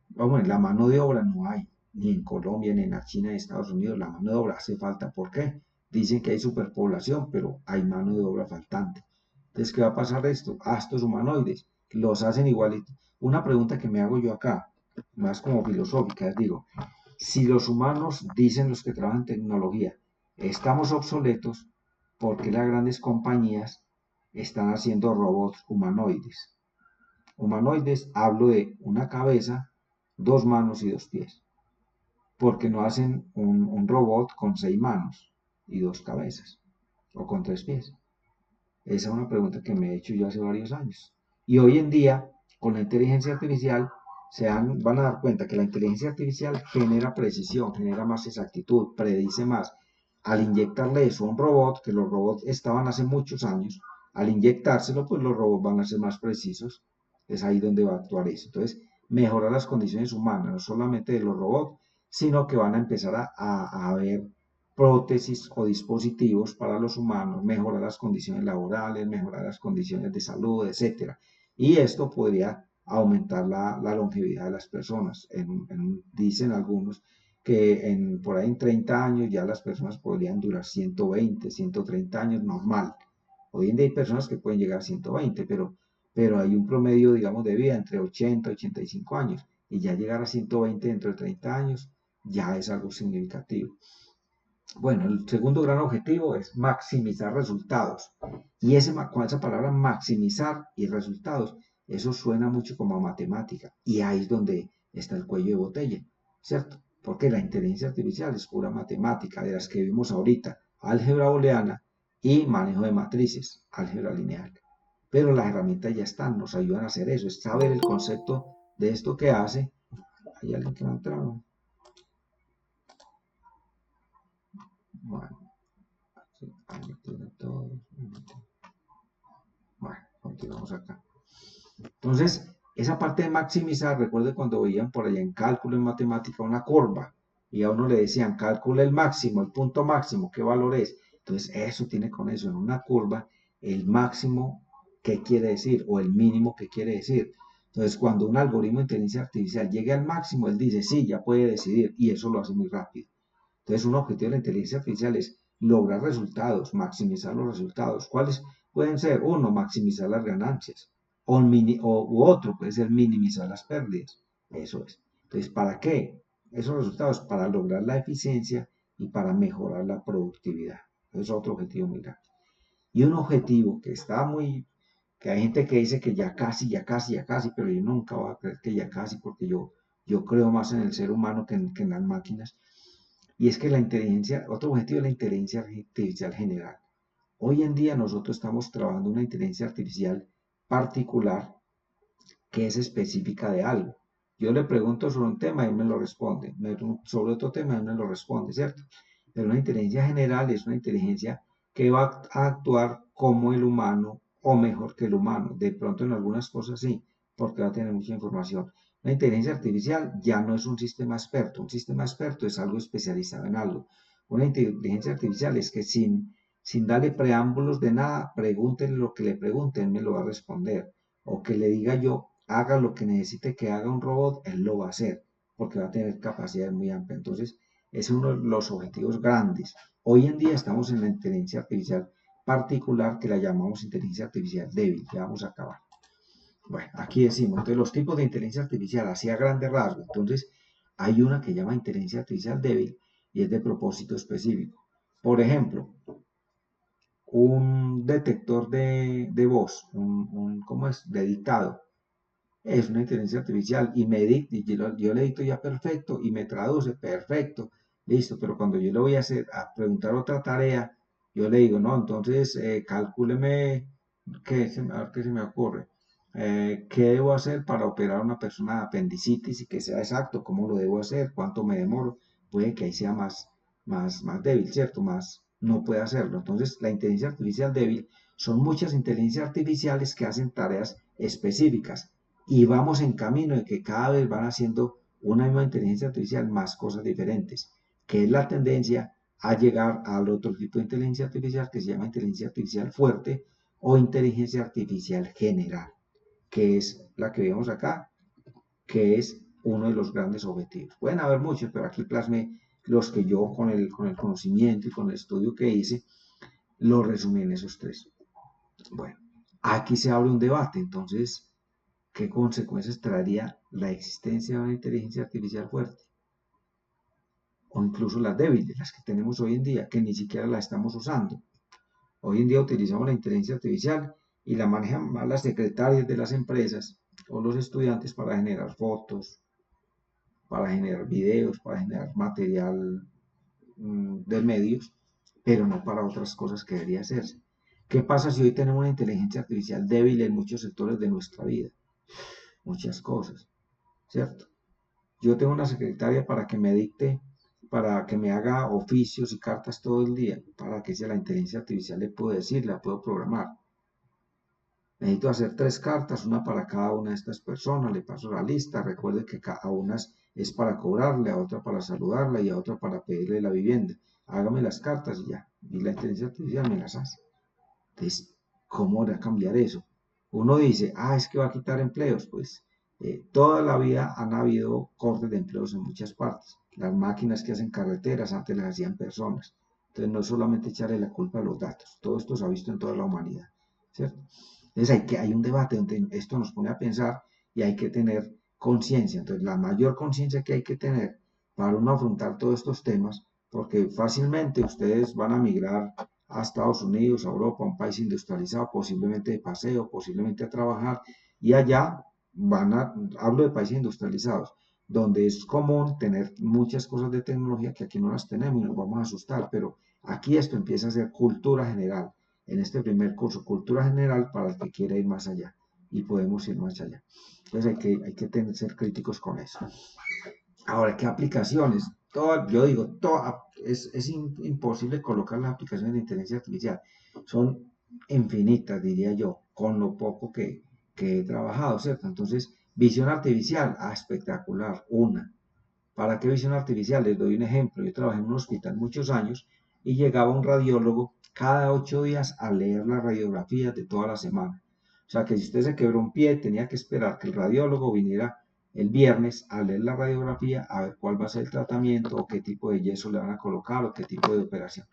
A: Vamos, la mano de obra no hay, ni en Colombia, ni en la China, ni en Estados Unidos, la mano de obra hace falta. ¿Por qué? Dicen que hay superpoblación, pero hay mano de obra faltante. Entonces, ¿qué va a pasar esto? Ah, estos humanoides los hacen igualitos. Una pregunta que me hago yo acá, más como filosófica, es digo, si los humanos, dicen los que trabajan en tecnología, estamos obsoletos, ¿por qué las grandes compañías están haciendo robots humanoides? Humanoides, hablo de una cabeza, dos manos y dos pies. Porque no hacen un robot con 6 manos y dos cabezas, o con 3 pies. Esa es una pregunta que me he hecho yo hace varios años. Y hoy en día, con la inteligencia artificial, van a dar cuenta que la inteligencia artificial genera precisión, genera más exactitud, predice más. Al inyectarle eso a un robot, que los robots estaban hace muchos años, al inyectárselo, pues los robots van a ser más precisos. Es ahí donde va a actuar eso. Entonces, mejorar las condiciones humanas, no solamente de los robots, sino que van a empezar a ver prótesis o dispositivos para los humanos, mejorar las condiciones laborales, mejorar las condiciones de salud, etcétera. Y esto podría aumentar la longevidad de las personas. Dicen algunos que por ahí en 30 años ya las personas podrían durar 120, 130 años normal. Hoy en día hay personas que pueden llegar a 120, pero hay un promedio, digamos, de vida entre 80 y 85 años. Y ya llegar a 120 dentro de 30 años ya es algo significativo. Bueno, el segundo gran objetivo es maximizar resultados. Y con esa palabra maximizar y resultados, eso suena mucho como a matemática. Y ahí es donde está el cuello de botella, ¿cierto? Porque la inteligencia artificial es pura matemática, de las que vimos ahorita, álgebra booleana y manejo de matrices, álgebra lineal. Pero las herramientas ya están, nos ayudan a hacer eso, es saber el concepto de esto que hace. Hay alguien que me ha entrado. Bueno, sí, ahí tiene todo. Bueno, continuamos acá. Entonces, esa parte de maximizar, recuerde cuando veían por allá en cálculo, en matemática, una curva, y a uno le decían, calcula el máximo, el punto máximo, ¿qué valor es? Entonces, eso tiene con eso, en una curva, el máximo, ¿qué quiere decir? O el mínimo, ¿qué quiere decir? Entonces, cuando un algoritmo de inteligencia artificial llegue al máximo, él dice, sí, ya puede decidir, y eso lo hace muy rápido. Entonces, un objetivo de la inteligencia artificial es lograr resultados, maximizar los resultados. ¿Cuáles pueden ser? Uno, maximizar las ganancias. U otro puede ser minimizar las pérdidas. Eso es. Entonces, ¿para qué? Esos resultados para lograr la eficiencia y para mejorar la productividad. Es otro objetivo muy grande. Y un objetivo que está que hay gente que dice que ya casi, ya casi, ya casi, pero yo nunca voy a creer que ya casi, porque yo creo más en el ser humano que en las máquinas. Y es que otro objetivo es la inteligencia artificial general. Hoy en día nosotros estamos trabajando una inteligencia artificial particular que es específica de algo. Yo le pregunto sobre un tema y él me lo responde. Sobre otro tema y él me lo responde, ¿cierto? Pero una inteligencia general es una inteligencia que va a actuar como el humano o mejor que el humano. De pronto en algunas cosas sí, porque va a tener mucha información. La inteligencia artificial ya no es un sistema experto. Un sistema experto es algo especializado en algo. Una inteligencia artificial es que sin darle preámbulos de nada, pregúntenle lo que le pregunten, me lo va a responder. O que le diga yo, haga lo que necesite que haga un robot, él lo va a hacer, porque va a tener capacidades muy amplias. Entonces, es uno de los objetivos grandes. Hoy en día estamos en la inteligencia artificial particular que la llamamos inteligencia artificial débil. Ya vamos a acabar. Bueno, aquí decimos, entonces los tipos de inteligencia artificial, así a grandes rasgos. Entonces, hay una que llama inteligencia artificial débil y es de propósito específico. Por ejemplo, un detector de voz, ¿cómo es? De dictado. Es una inteligencia artificial y me dicta, y yo le dicto ya perfecto y me traduce perfecto, listo, pero cuando yo le voy a hacer, a preguntar otra tarea, yo le digo, no, entonces calcúleme, a ver qué se me ocurre, qué debo hacer para operar a una persona de apendicitis y que sea exacto, cómo lo debo hacer, cuánto me demoro, puede que ahí sea más débil, ¿cierto? No puede hacerlo. Entonces, la inteligencia artificial débil son muchas inteligencias artificiales que hacen tareas específicas y vamos en camino de que cada vez van haciendo una misma inteligencia artificial más cosas diferentes, que es la tendencia a llegar al otro tipo de inteligencia artificial que se llama inteligencia artificial fuerte o inteligencia artificial general, que es la que vemos acá, que es uno de los grandes objetivos. Pueden haber muchos, pero aquí plasmé los que yo con el conocimiento y con el estudio que hice, lo resumí en esos tres. Bueno, aquí se abre un debate, entonces, ¿qué consecuencias traería la existencia de una inteligencia artificial fuerte? O incluso las débiles, las que tenemos hoy en día, que ni siquiera la estamos usando. Hoy en día utilizamos la inteligencia artificial y la manejan más las secretarias de las empresas o los estudiantes para generar fotos, para generar videos, para generar material de medios, pero no para otras cosas que debería hacerse. ¿Qué pasa si hoy tenemos una inteligencia artificial débil en muchos sectores de nuestra vida? Muchas cosas, ¿cierto? Yo tengo una secretaria para que me dicte, para que me haga oficios y cartas todo el día, para que sea la inteligencia artificial le puedo decir, la puedo programar. Necesito hacer 3 cartas, una para cada una de estas personas, le paso la lista, recuerde que a unas es para cobrarle, a otra para saludarla y a otra para pedirle la vivienda. Hágame las cartas y ya, y la inteligencia artificial me las hace. Entonces, ¿cómo va a cambiar eso? Uno dice, es que va a quitar empleos, pues toda la vida han habido cortes de empleos en muchas partes. Las máquinas que hacen carreteras antes las hacían personas. Entonces no es solamente echarle la culpa a los datos, todo esto se ha visto en toda la humanidad, ¿cierto? Entonces hay un debate donde esto nos pone a pensar y hay que tener conciencia. Entonces la mayor conciencia que hay que tener para uno afrontar todos estos temas, porque fácilmente ustedes van a migrar a Estados Unidos, a Europa, a un país industrializado, posiblemente de paseo, posiblemente a trabajar, y allá hablo de países industrializados, donde es común tener muchas cosas de tecnología que aquí no las tenemos y nos vamos a asustar, pero aquí esto empieza a ser cultura general. En este primer curso, cultura general para el que quiera ir más allá, y podemos ir más allá. Entonces hay que ser críticos con eso. Ahora, ¿qué aplicaciones? Yo digo, es imposible colocar las aplicaciones de inteligencia artificial. Son infinitas, diría yo, con lo poco que he trabajado, ¿cierto? Entonces, visión artificial, espectacular, una. ¿Para qué visión artificial? Les doy un ejemplo. Yo trabajé en un hospital muchos años y llegaba un radiólogo cada 8 días a leer las radiografías de toda la semana. O sea que si usted se quebró un pie, tenía que esperar que el radiólogo viniera el viernes a leer la radiografía, a ver cuál va a ser el tratamiento o qué tipo de yeso le van a colocar o qué tipo de operación.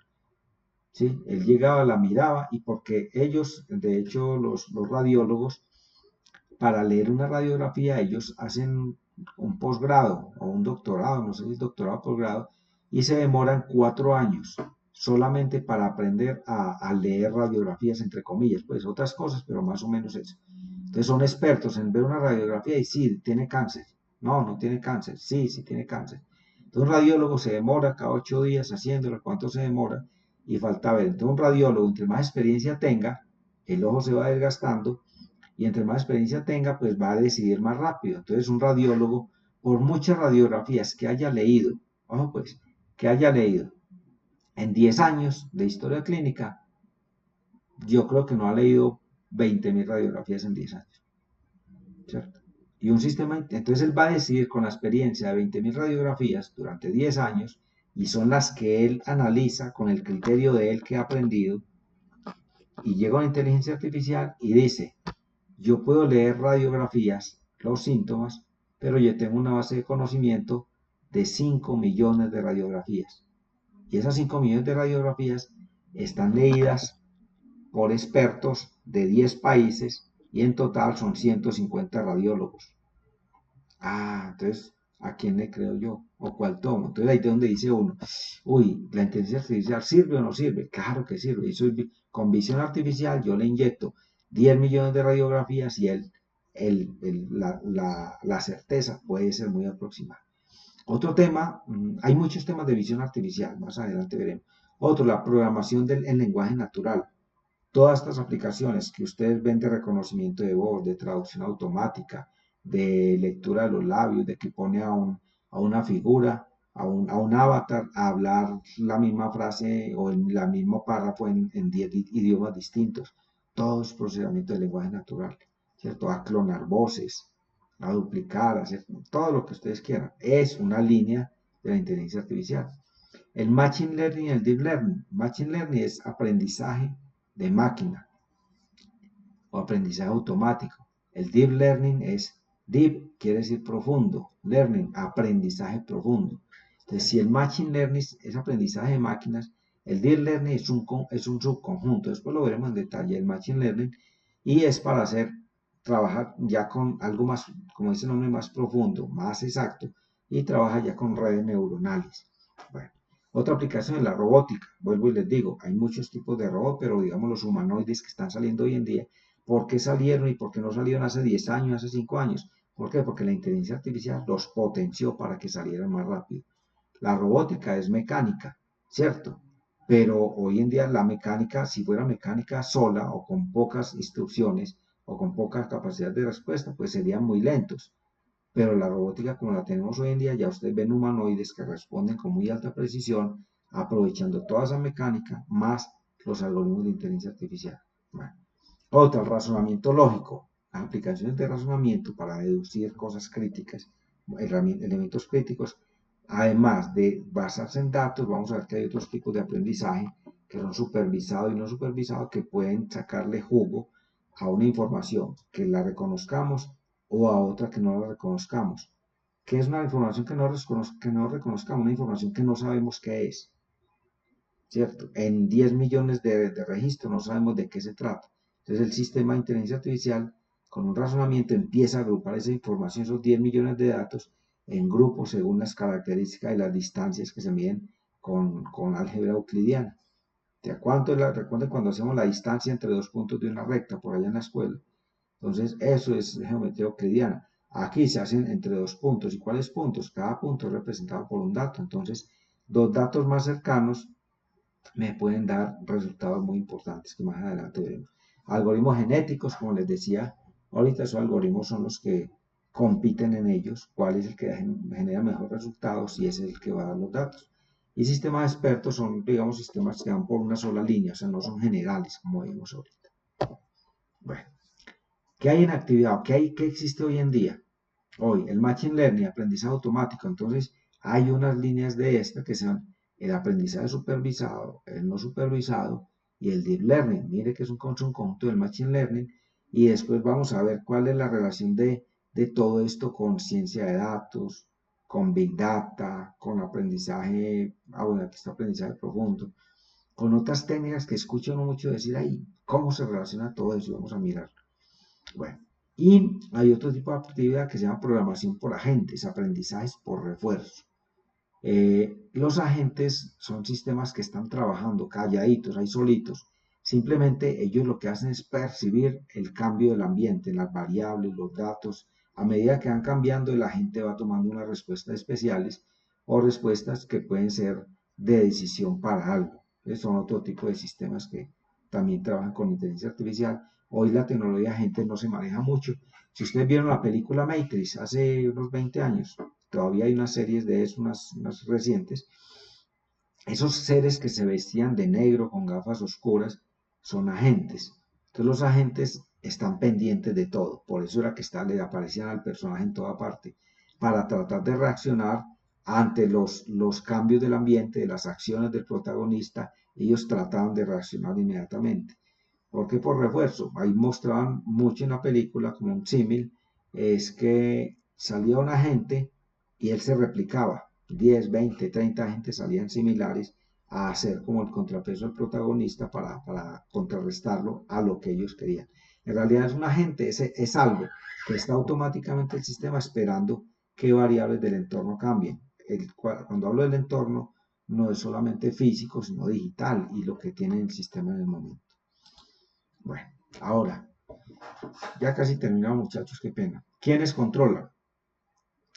A: ¿Sí? Él llegaba, la miraba y porque ellos, de hecho, los radiólogos, para leer una radiografía, ellos hacen un posgrado o un doctorado, no sé si es doctorado o posgrado, y se demoran 4 años solamente para aprender a leer radiografías, entre comillas, pues otras cosas, pero más o menos eso. Entonces son expertos en ver una radiografía y sí, tiene cáncer. No, no tiene cáncer. Sí, sí tiene cáncer. Entonces un radiólogo se demora cada 8 días haciéndolo, cuánto se demora, y falta ver. Entonces un radiólogo, entre más experiencia tenga, el ojo se va desgastando y entre más experiencia tenga, pues va a decidir más rápido. Entonces, un radiólogo, por muchas radiografías que haya leído, ojo pues, que haya leído en 10 años de historia clínica, yo creo que no ha leído 20.000 radiografías en 10 años, ¿cierto? Y un sistema, entonces él va a decidir con la experiencia de 20.000 radiografías durante 10 años, y son las que él analiza con el criterio de él que ha aprendido, y llega a una inteligencia artificial y dice, yo puedo leer radiografías, los síntomas, pero yo tengo una base de conocimiento de 5 millones de radiografías. Y esas 5 millones de radiografías están leídas por expertos de 10 países y en total son 150 radiólogos. Entonces, ¿a quién le creo yo? ¿O cuál tomo? Entonces ahí es donde dice uno, uy, ¿la inteligencia artificial sirve o no sirve? Claro que sirve. Con visión artificial yo le inyecto 10 millones de radiografías y la certeza puede ser muy aproximada. Otro tema, hay muchos temas de visión artificial, más adelante veremos. Otro, la programación en lenguaje natural. Todas estas aplicaciones que ustedes ven de reconocimiento de voz, de traducción automática, de lectura de los labios, de que pone a una figura, a un avatar, a hablar la misma frase o el mismo párrafo en 10 idiomas distintos. Todo es procesamiento de lenguaje natural, ¿cierto? A clonar voces, a duplicar, a hacer todo lo que ustedes quieran. Es una línea de la inteligencia artificial. El Machine Learning y el Deep Learning. Machine Learning es aprendizaje de máquina o aprendizaje automático. El Deep Learning es Deep, quiere decir profundo. Learning, aprendizaje profundo. Entonces, si el Machine Learning es aprendizaje de máquinas, el Deep Learning es un subconjunto. Después lo veremos en detalle, el Machine Learning, y es para trabajar ya con algo más, como dice el nombre, más profundo, más exacto, y trabaja ya con redes neuronales. Bueno. Otra aplicación es la robótica. Vuelvo y les digo, hay muchos tipos de robots, pero digamos los humanoides que están saliendo hoy en día, ¿por qué salieron y por qué no salieron hace 10 años, hace 5 años? ¿Por qué? Porque la inteligencia artificial los potenció para que salieran más rápido. La robótica es mecánica, ¿cierto? Pero hoy en día la mecánica, si fuera mecánica sola o con pocas instrucciones o con poca capacidad de respuesta, pues serían muy lentos. Pero la robótica como la tenemos hoy en día, ya ustedes ven humanoides que responden con muy alta precisión, aprovechando toda esa mecánica, más los algoritmos de inteligencia artificial. Bueno. Otra, el razonamiento lógico. Las aplicaciones de razonamiento para deducir cosas críticas, elementos críticos, además de basarse en datos, vamos a ver que hay otros tipos de aprendizaje que son supervisados y no supervisados que pueden sacarle jugo a una información que la reconozcamos o a otra que no la reconozcamos. ¿Qué es una información que no reconozcamos? Una información que no sabemos qué es, ¿cierto? En 10 millones de registros no sabemos de qué se trata. Entonces el sistema de inteligencia artificial con un razonamiento empieza a agrupar esa información, esos 10 millones de datos, en grupos según las características y las distancias que se miden con álgebra euclidiana. Recuerden cuando hacemos la distancia entre dos puntos de una recta por allá en la escuela. Entonces eso es geometría euclidiana. Aquí se hacen entre dos puntos. ¿Y cuáles puntos? Cada punto es representado por un dato. Entonces, dos datos más cercanos me pueden dar resultados muy importantes que más adelante veremos. Algoritmos genéticos, como les decía, ahorita esos algoritmos son los que compiten en ellos, cuál es el que genera mejores resultados y ese es el que va a dar los datos. Y sistemas expertos son, digamos, sistemas que van por una sola línea, o sea, no son generales como vimos ahorita. Bueno, ¿qué hay en actividad? ¿Qué existe hoy en día? Hoy, el Machine Learning, aprendizaje automático. Entonces, hay unas líneas de esta que son el aprendizaje supervisado, el no supervisado y el Deep Learning. Mire que es un conjunto del Machine Learning. Y después vamos a ver cuál es la relación de todo esto con ciencia de datos, con Big Data, con aprendizaje, bueno, aquí está aprendizaje profundo, con otras técnicas que escucho mucho decir ahí, cómo se relaciona todo eso. Vamos a mirar. Bueno, y hay otro tipo de actividad que se llama programación por agentes, aprendizajes por refuerzo. Los agentes son sistemas que están trabajando calladitos, ahí solitos. Simplemente ellos lo que hacen es percibir el cambio del ambiente, las variables, los datos. A medida que van cambiando, el agente va tomando unas respuestas especiales o respuestas que pueden ser de decisión para algo. Son otro tipo de sistemas que también trabajan con inteligencia artificial. Hoy la tecnología de agentes no se maneja mucho. Si ustedes vieron la película Matrix hace unos 20 años, todavía hay unas series de eso, unas recientes, esos seres que se vestían de negro con gafas oscuras son agentes. Entonces los agentes están pendientes de todo, por eso era que le aparecían al personaje en toda parte, para tratar de reaccionar ante los cambios del ambiente, de las acciones del protagonista, ellos trataban de reaccionar inmediatamente. Porque por refuerzo, ahí mostraban mucho en la película como un símil, es que salía un agente y él se replicaba. 10, 20, 30 agentes salían similares a hacer como el contrapeso del protagonista para contrarrestarlo a lo que ellos querían. En realidad es un agente, es algo que está automáticamente el sistema esperando qué variables del entorno cambien. Cuando hablo del entorno, no es solamente físico, sino digital y lo que tiene el sistema en el momento. Bueno, ahora, ya casi terminamos, muchachos, qué pena. ¿Quiénes controlan?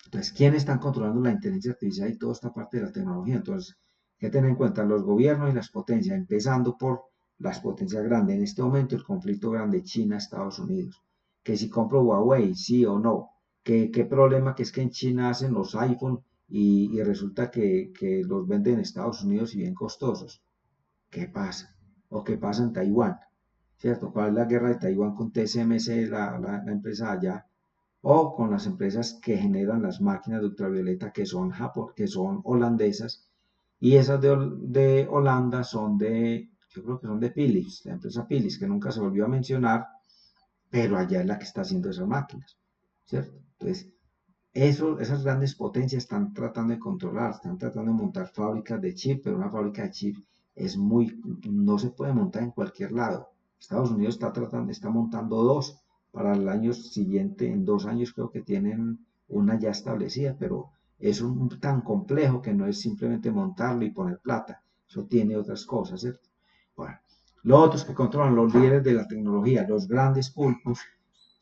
A: Entonces, ¿quiénes están controlando la inteligencia artificial y toda esta parte de la tecnología? Entonces, hay que tener en cuenta los gobiernos y las potencias, empezando por las potencias grandes. En este momento, el conflicto grande China-Estados Unidos. Que si compro Huawei, sí o no. ¿Qué problema que es que en China hacen los iPhone y resulta que los venden en Estados Unidos y bien costosos? ¿Qué pasa? ¿O qué pasa en Taiwán? ¿Cierto? ¿Cuál es la guerra de Taiwán con TSMC, la empresa allá? O con las empresas que generan las máquinas de ultravioleta que son holandesas, y esas de Holanda yo creo que son de Philips, la empresa Philips, que nunca se volvió a mencionar, pero allá es la que está haciendo esas máquinas, ¿cierto? Entonces, esas grandes potencias están tratando de controlar, están tratando de montar fábricas de chip, pero una fábrica de chip no se puede montar en cualquier lado. Estados Unidos está montando dos para el año siguiente, en 2 años creo que tienen una ya establecida, pero es tan complejo que no es simplemente montarlo y poner plata, eso tiene otras cosas, ¿cierto? Bueno, los otros que controlan los líderes de la tecnología, los grandes pulpos,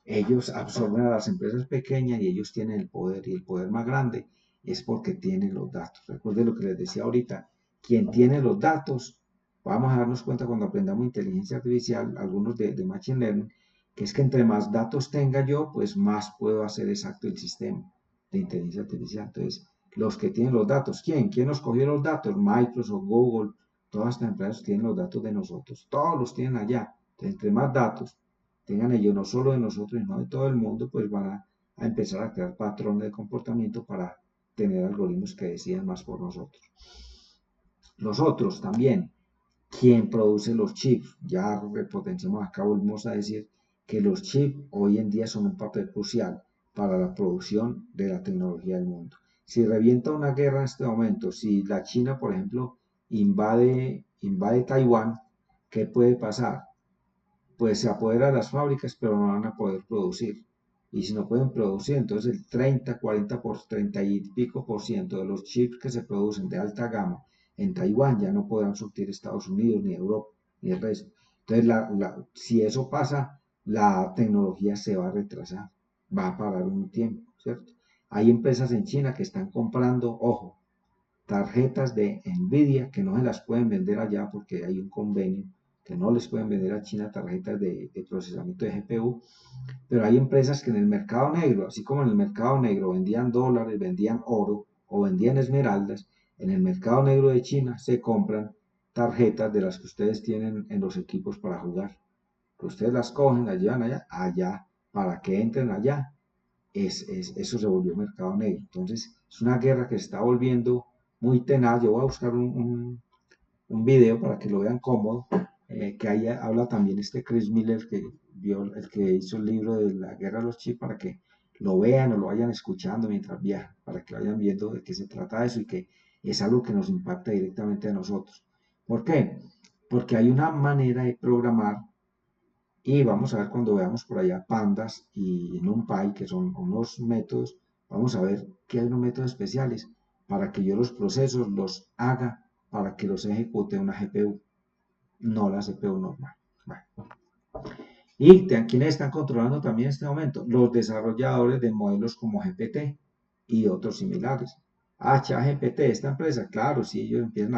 A: ellos absorben a las empresas pequeñas y ellos tienen el poder, y el poder más grande es porque tienen los datos. Recuerden lo que les decía ahorita, quien tiene los datos, vamos a darnos cuenta cuando aprendamos inteligencia artificial, algunos de Machine Learning, que es que entre más datos tenga yo, pues más puedo hacer exacto el sistema de inteligencia artificial. Entonces, los que tienen los datos, ¿quién? ¿Quién nos cogió los datos? Microsoft, Google, todas estas empresas tienen los datos de nosotros, todos los tienen allá. Entonces, entre más datos tengan ellos no solo de nosotros, sino de todo el mundo, pues van a empezar a crear patrones de comportamiento para tener algoritmos que decidan más por nosotros. Nosotros también, ¿quién produce los chips? Ya repotenciamos acá, volvemos a decir que los chips hoy en día son un papel crucial para la producción de la tecnología del mundo. Si revienta una guerra en este momento, si la China, por ejemplo, invade Taiwán, ¿qué puede pasar? Pues se apodera de las fábricas, pero no van a poder producir. Y si no pueden producir, entonces el 30, 40 30 y pico por ciento de los chips que se producen de alta gama en Taiwán ya no podrán surtir Estados Unidos, ni Europa, ni el resto. Entonces, si eso pasa, la tecnología se va a retrasar, va a parar un tiempo, ¿cierto? Hay empresas en China que están comprando, ojo, tarjetas de Nvidia que no se las pueden vender allá porque hay un convenio que no les pueden vender a China tarjetas de procesamiento de GPU, pero hay empresas que en el mercado negro, así como en el mercado negro vendían dólares, vendían oro o vendían esmeraldas, en el mercado negro de China se compran tarjetas de las que ustedes tienen en los equipos para jugar. Que ustedes las cogen, las llevan allá, para que entren allá. Eso se volvió mercado negro. Entonces, es una guerra que se está volviendo muy tenaz. Yo voy a buscar un video para que lo vean cómodo, que ahí habla también este Chris Miller, el que hizo el libro de la guerra de los chips, para que lo vean o lo vayan escuchando mientras viajan, para que vayan viendo de qué se trata eso y que es algo que nos impacta directamente a nosotros. ¿Por qué? Porque hay una manera de programar y vamos a ver cuando veamos por allá pandas y NumPy, que son unos métodos, vamos a ver que hay unos métodos especiales para que yo los procesos los haga para que los ejecute una GPU, no la CPU normal. Bueno. ¿Y quiénes están controlando también en este momento? Los desarrolladores de modelos como GPT y otros similares. ChatGPT, esta empresa, claro, si ellos empiezan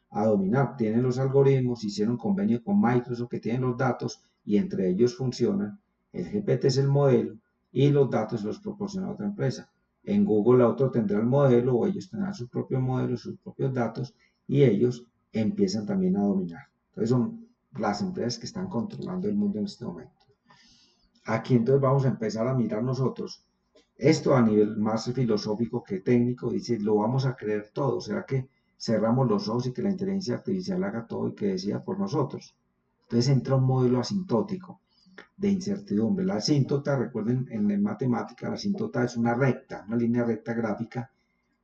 A: a dominar, tienen los algoritmos, hicieron convenio con Microsoft que tienen los datos y entre ellos funcionan. El GPT es el modelo y los datos los proporciona otra empresa. En Google otro tendrá el modelo o ellos tendrán su propio modelo, sus propios datos y ellos empiezan también a dominar. Entonces son las empresas que están controlando el mundo en este momento. Aquí entonces vamos a empezar a mirar nosotros esto a nivel más filosófico que técnico, dice, lo vamos a creer todo, ¿será que cerramos los ojos y que la inteligencia artificial haga todo y que decida por nosotros? Entonces entra un modelo asintótico de incertidumbre. La asíntota, recuerden, en matemática, la asíntota es una recta, una línea recta gráfica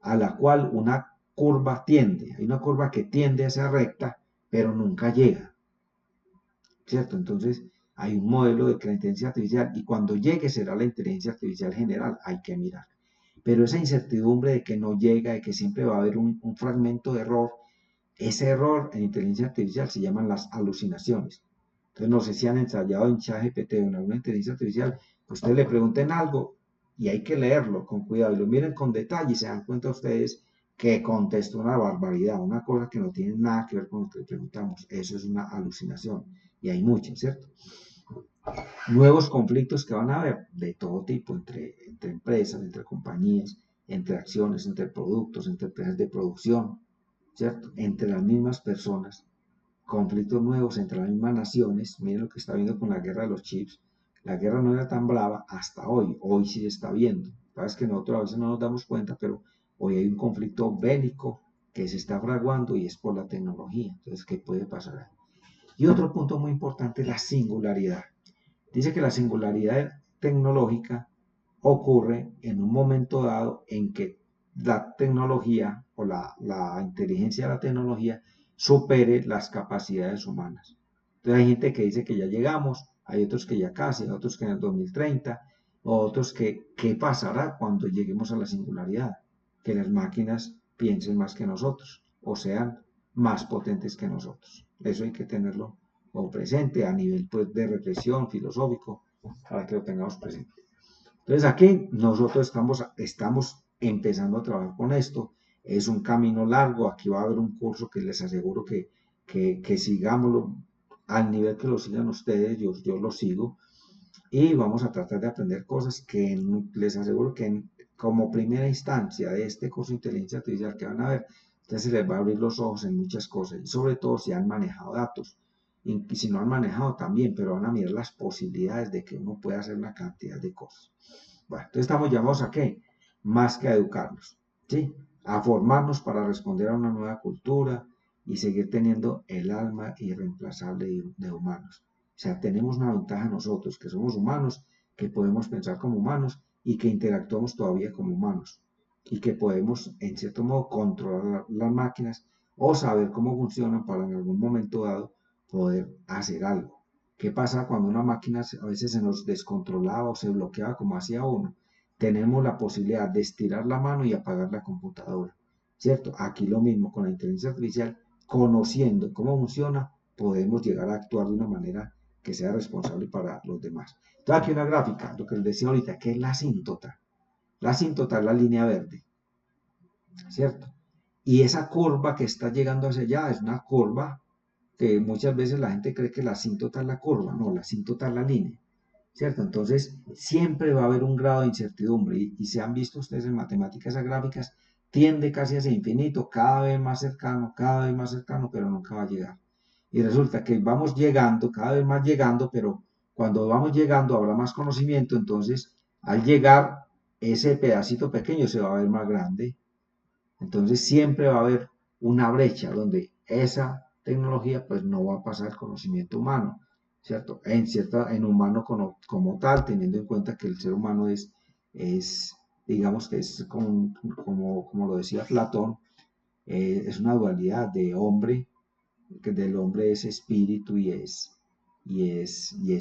A: a la cual una curva tiende. Hay una curva que tiende a esa recta, pero nunca llega, ¿cierto? Entonces, hay un modelo de que la inteligencia artificial, y cuando llegue será la inteligencia artificial general, hay que mirar. Pero esa incertidumbre de que no llega, de que siempre va a haber un fragmento de error, ese error en inteligencia artificial se llaman las alucinaciones. Entonces, no sé si han ensayado en ChatGPT o en alguna inteligencia artificial, que ustedes le pregunten algo y hay que leerlo con cuidado y lo miren con detalle y se dan cuenta ustedes que contestó una barbaridad, una cosa que no tiene nada que ver con lo que le preguntamos. Eso es una alucinación y hay muchas, ¿cierto? Nuevos conflictos que van a haber de todo tipo entre empresas, entre compañías, entre acciones, entre productos, entre empresas de producción, ¿cierto? Entre las mismas personas, conflictos nuevos entre las mismas naciones. Miren lo que está viendo con la guerra de los chips. La guerra no era tan brava hasta hoy sí se está viendo. Sabes que nosotros a veces no nos damos cuenta, pero hoy hay un conflicto bélico que se está fraguando y es por la tecnología. Entonces, ¿qué puede pasar ahí? Y otro punto muy importante es la singularidad. Dice que la singularidad tecnológica ocurre en un momento dado en que la tecnología o la inteligencia de la tecnología supere las capacidades humanas. Entonces hay gente que dice que ya llegamos, hay otros que ya casi, hay otros que en el 2030, otros que qué pasará cuando lleguemos a la singularidad, que las máquinas piensen más que nosotros o sean más potentes que nosotros. Eso hay que tenerlo como presente a nivel pues, de reflexión filosófico para que lo tengamos presente. Entonces aquí nosotros estamos empezando a trabajar con esto. Es un camino largo. Aquí va a haber un curso que les aseguro que sigámoslo al nivel que lo sigan ustedes. Yo lo sigo. Y vamos a tratar de aprender cosas que les aseguro que como primera instancia de este curso de inteligencia artificial que van a ver, ustedes se les va a abrir los ojos en muchas cosas. Y sobre todo si han manejado datos. Y si no han manejado también, pero van a mirar las posibilidades de que uno pueda hacer una cantidad de cosas. Bueno, entonces estamos llamados a qué? Más que a educarnos, ¿sí? A formarnos para responder a una nueva cultura y seguir teniendo el alma irreemplazable de humanos. O sea, tenemos una ventaja nosotros, que somos humanos, que podemos pensar como humanos y que interactuamos todavía como humanos. Y que podemos, en cierto modo, controlar las máquinas o saber cómo funcionan para en algún momento dado poder hacer algo. ¿Qué pasa cuando una máquina a veces se nos descontrolaba o se bloqueaba como hacía uno? Tenemos la posibilidad de estirar la mano y apagar la computadora, ¿cierto? Aquí lo mismo con la inteligencia artificial, conociendo cómo funciona, podemos llegar a actuar de una manera que sea responsable para los demás. Entonces aquí una gráfica, lo que les decía ahorita, que es la asíntota. La asíntota es la línea verde, ¿cierto? Y esa curva que está llegando hacia allá es una curva que muchas veces la gente cree que la asíntota es la curva, no, la asíntota es la línea, ¿cierto? Entonces, siempre va a haber un grado de incertidumbre y se han visto ustedes en matemáticas gráficas, tiende casi hacia infinito, cada vez más cercano, pero nunca va a llegar. Y resulta que vamos llegando, cada vez más llegando, pero cuando vamos llegando habrá más conocimiento, entonces al llegar ese pedacito pequeño se va a ver más grande. Entonces siempre va a haber una brecha donde esa tecnología pues no va a pasar el conocimiento humano, ¿cierto? En humano como tal, teniendo en cuenta que el ser humano es digamos que es como lo decía Platón, es una dualidad de hombre, que del hombre es espíritu y es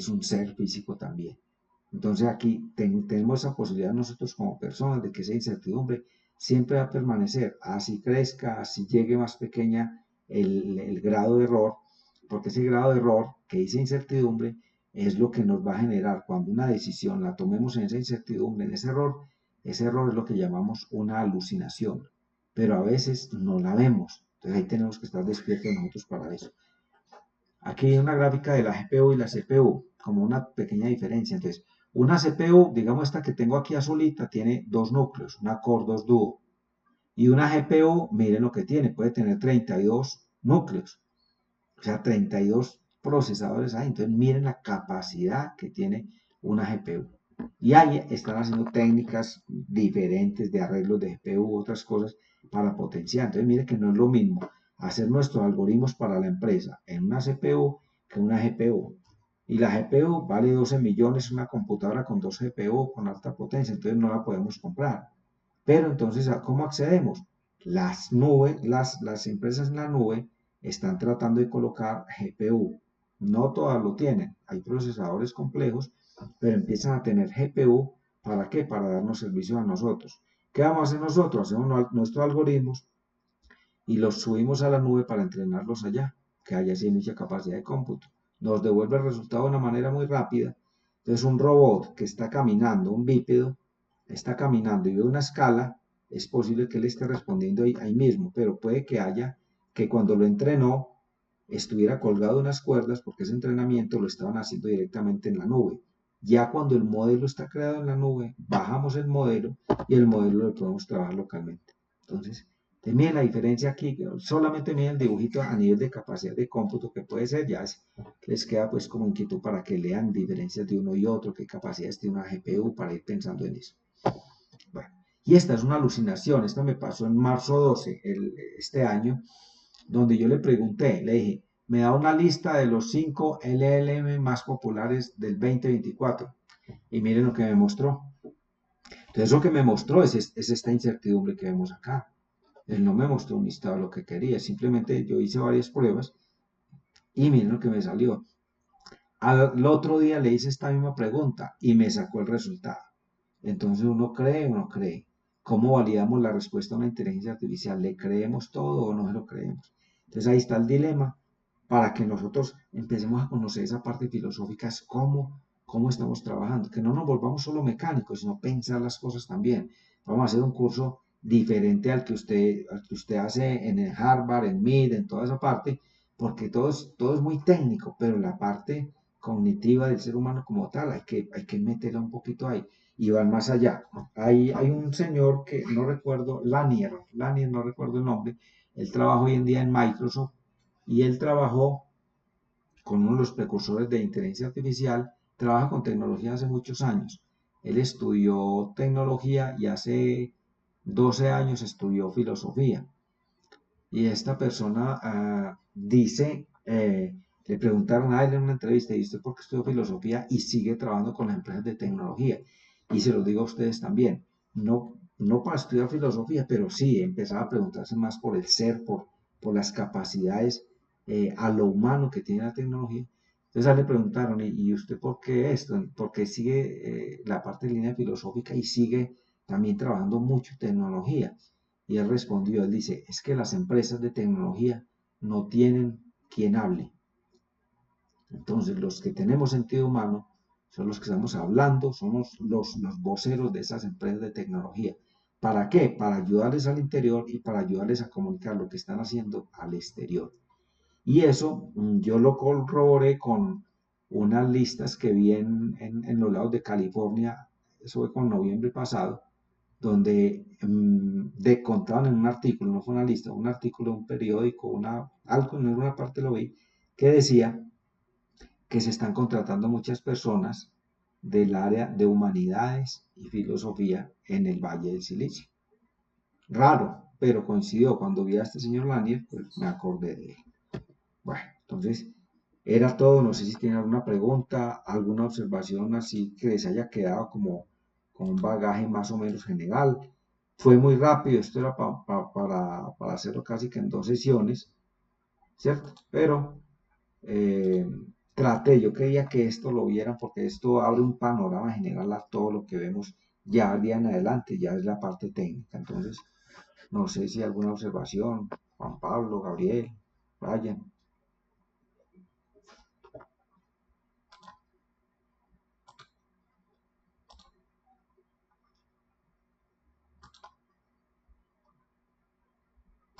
A: un ser físico también. Entonces aquí tenemos esa posibilidad nosotros como personas de que esa incertidumbre siempre va a permanecer, así crezca, así llegue más pequeña el grado de error, porque ese grado de error que dice incertidumbre es lo que nos va a generar cuando una decisión la tomemos en esa incertidumbre, en ese error es lo que llamamos una alucinación, pero a veces no la vemos, entonces ahí tenemos que estar despiertos nosotros para eso. Aquí hay una gráfica de la GPU y la CPU, como una pequeña diferencia. Entonces, una CPU, digamos esta que tengo aquí azulita, tiene dos núcleos, una Core 2 Duo. Y una GPU, miren lo que tiene, puede tener 32 núcleos, o sea, 32 procesadores ahí. Entonces, miren la capacidad que tiene una GPU. Y ahí están haciendo técnicas diferentes de arreglos de GPU, otras cosas para potenciar. Entonces, miren que no es lo mismo hacer nuestros algoritmos para la empresa en una CPU que una GPU. Y la GPU vale 12 millones, una computadora con 2 GPU con alta potencia, entonces no la podemos comprar. Pero entonces, ¿cómo accedemos? Las empresas en la nube están tratando de colocar GPU No todas lo tienen. Hay procesadores complejos, pero empiezan a tener GPU. ¿Para qué? Para darnos servicio a nosotros. ¿Qué vamos a hacer nosotros? Hacemos nuestros algoritmos y los subimos a la nube para entrenarlos allá, que haya así mucha capacidad de cómputo. Nos devuelve el resultado de una manera muy rápida. Entonces un robot que está caminando, un bípedo, está caminando y ve una escala, es posible que él esté respondiendo ahí mismo, pero puede que haya que cuando lo entrenó estuviera colgado de unas cuerdas porque ese entrenamiento lo estaban haciendo directamente en la nube. Ya cuando el modelo está creado en la nube, bajamos el modelo y el modelo lo podemos trabajar localmente. Entonces, miren la diferencia aquí, solamente miren el dibujito a nivel de capacidad de cómputo que puede ser, ya les queda pues como inquietud para que lean diferencias de uno y otro, qué capacidades tiene una GPU para ir pensando en eso. Bueno, y esta es una alucinación, esta me pasó en marzo 12, este año, donde yo le pregunté, le dije, me da una lista de los 5 LLM más populares del 2024. Y miren lo que me mostró. Entonces, lo que me mostró es esta incertidumbre que vemos acá. Él no me mostró un listado de lo que quería, simplemente yo hice varias pruebas y miren lo que me salió. Al otro día le hice esta misma pregunta y me sacó el resultado. Entonces uno cree o no cree. ¿Cómo validamos la respuesta a una inteligencia artificial? ¿Le creemos todo o no se lo creemos? Entonces ahí está el dilema para que nosotros empecemos a conocer esa parte filosófica, es cómo estamos trabajando, que no nos volvamos solo mecánicos, sino pensar las cosas también. Vamos a hacer un curso diferente al que usted hace en el Harvard, en MIT, en toda esa parte, porque todo es muy técnico, pero la parte cognitiva del ser humano como tal hay que meterla un poquito ahí y van más allá. Hay un señor que no recuerdo, Lanier, no recuerdo el nombre, él trabaja hoy en día en Microsoft y él trabajó con uno de los precursores de inteligencia artificial, trabaja con tecnología hace muchos años. Él estudió tecnología y hace 12 años estudió filosofía. Y esta persona dice, le preguntaron a él en una entrevista, ¿y usted por qué estudió filosofía y sigue trabajando con las empresas de tecnología? Y se lo digo a ustedes también, no para estudiar filosofía, pero sí empezaba a preguntarse más por el ser, por las capacidades a lo humano que tiene la tecnología. Entonces a él le preguntaron, ¿y usted por qué esto? ¿Por qué sigue la parte de línea filosófica y sigue también trabajando mucho tecnología? Y él respondió, él dice, es que las empresas de tecnología no tienen quien hable. Entonces, los que tenemos sentido humano son los que estamos hablando, somos los voceros de esas empresas de tecnología. ¿Para qué? Para ayudarles al interior y para ayudarles a comunicar lo que están haciendo al exterior. Y eso yo lo corroboré con unas listas que vi en los lados de California, eso fue con noviembre pasado, donde contaban en un artículo, no fue una lista, un artículo de un periódico, algo en una parte lo vi, que decía que se están contratando muchas personas del área de humanidades y filosofía en el Valle del Silicio. Raro, pero coincidió. Cuando vi a este señor Lanier, pues me acordé de él. Bueno, entonces era todo. No sé si tienen alguna pregunta, alguna observación así que les haya quedado como con un bagaje más o menos general. Fue muy rápido, esto era para hacerlo casi que en 2 sesiones, ¿cierto? Pero eh, yo quería que esto lo vieran porque esto abre un panorama general a todo lo que vemos ya al día en adelante, ya es la parte técnica. Entonces, no sé si alguna observación, Juan Pablo, Gabriel, Brian.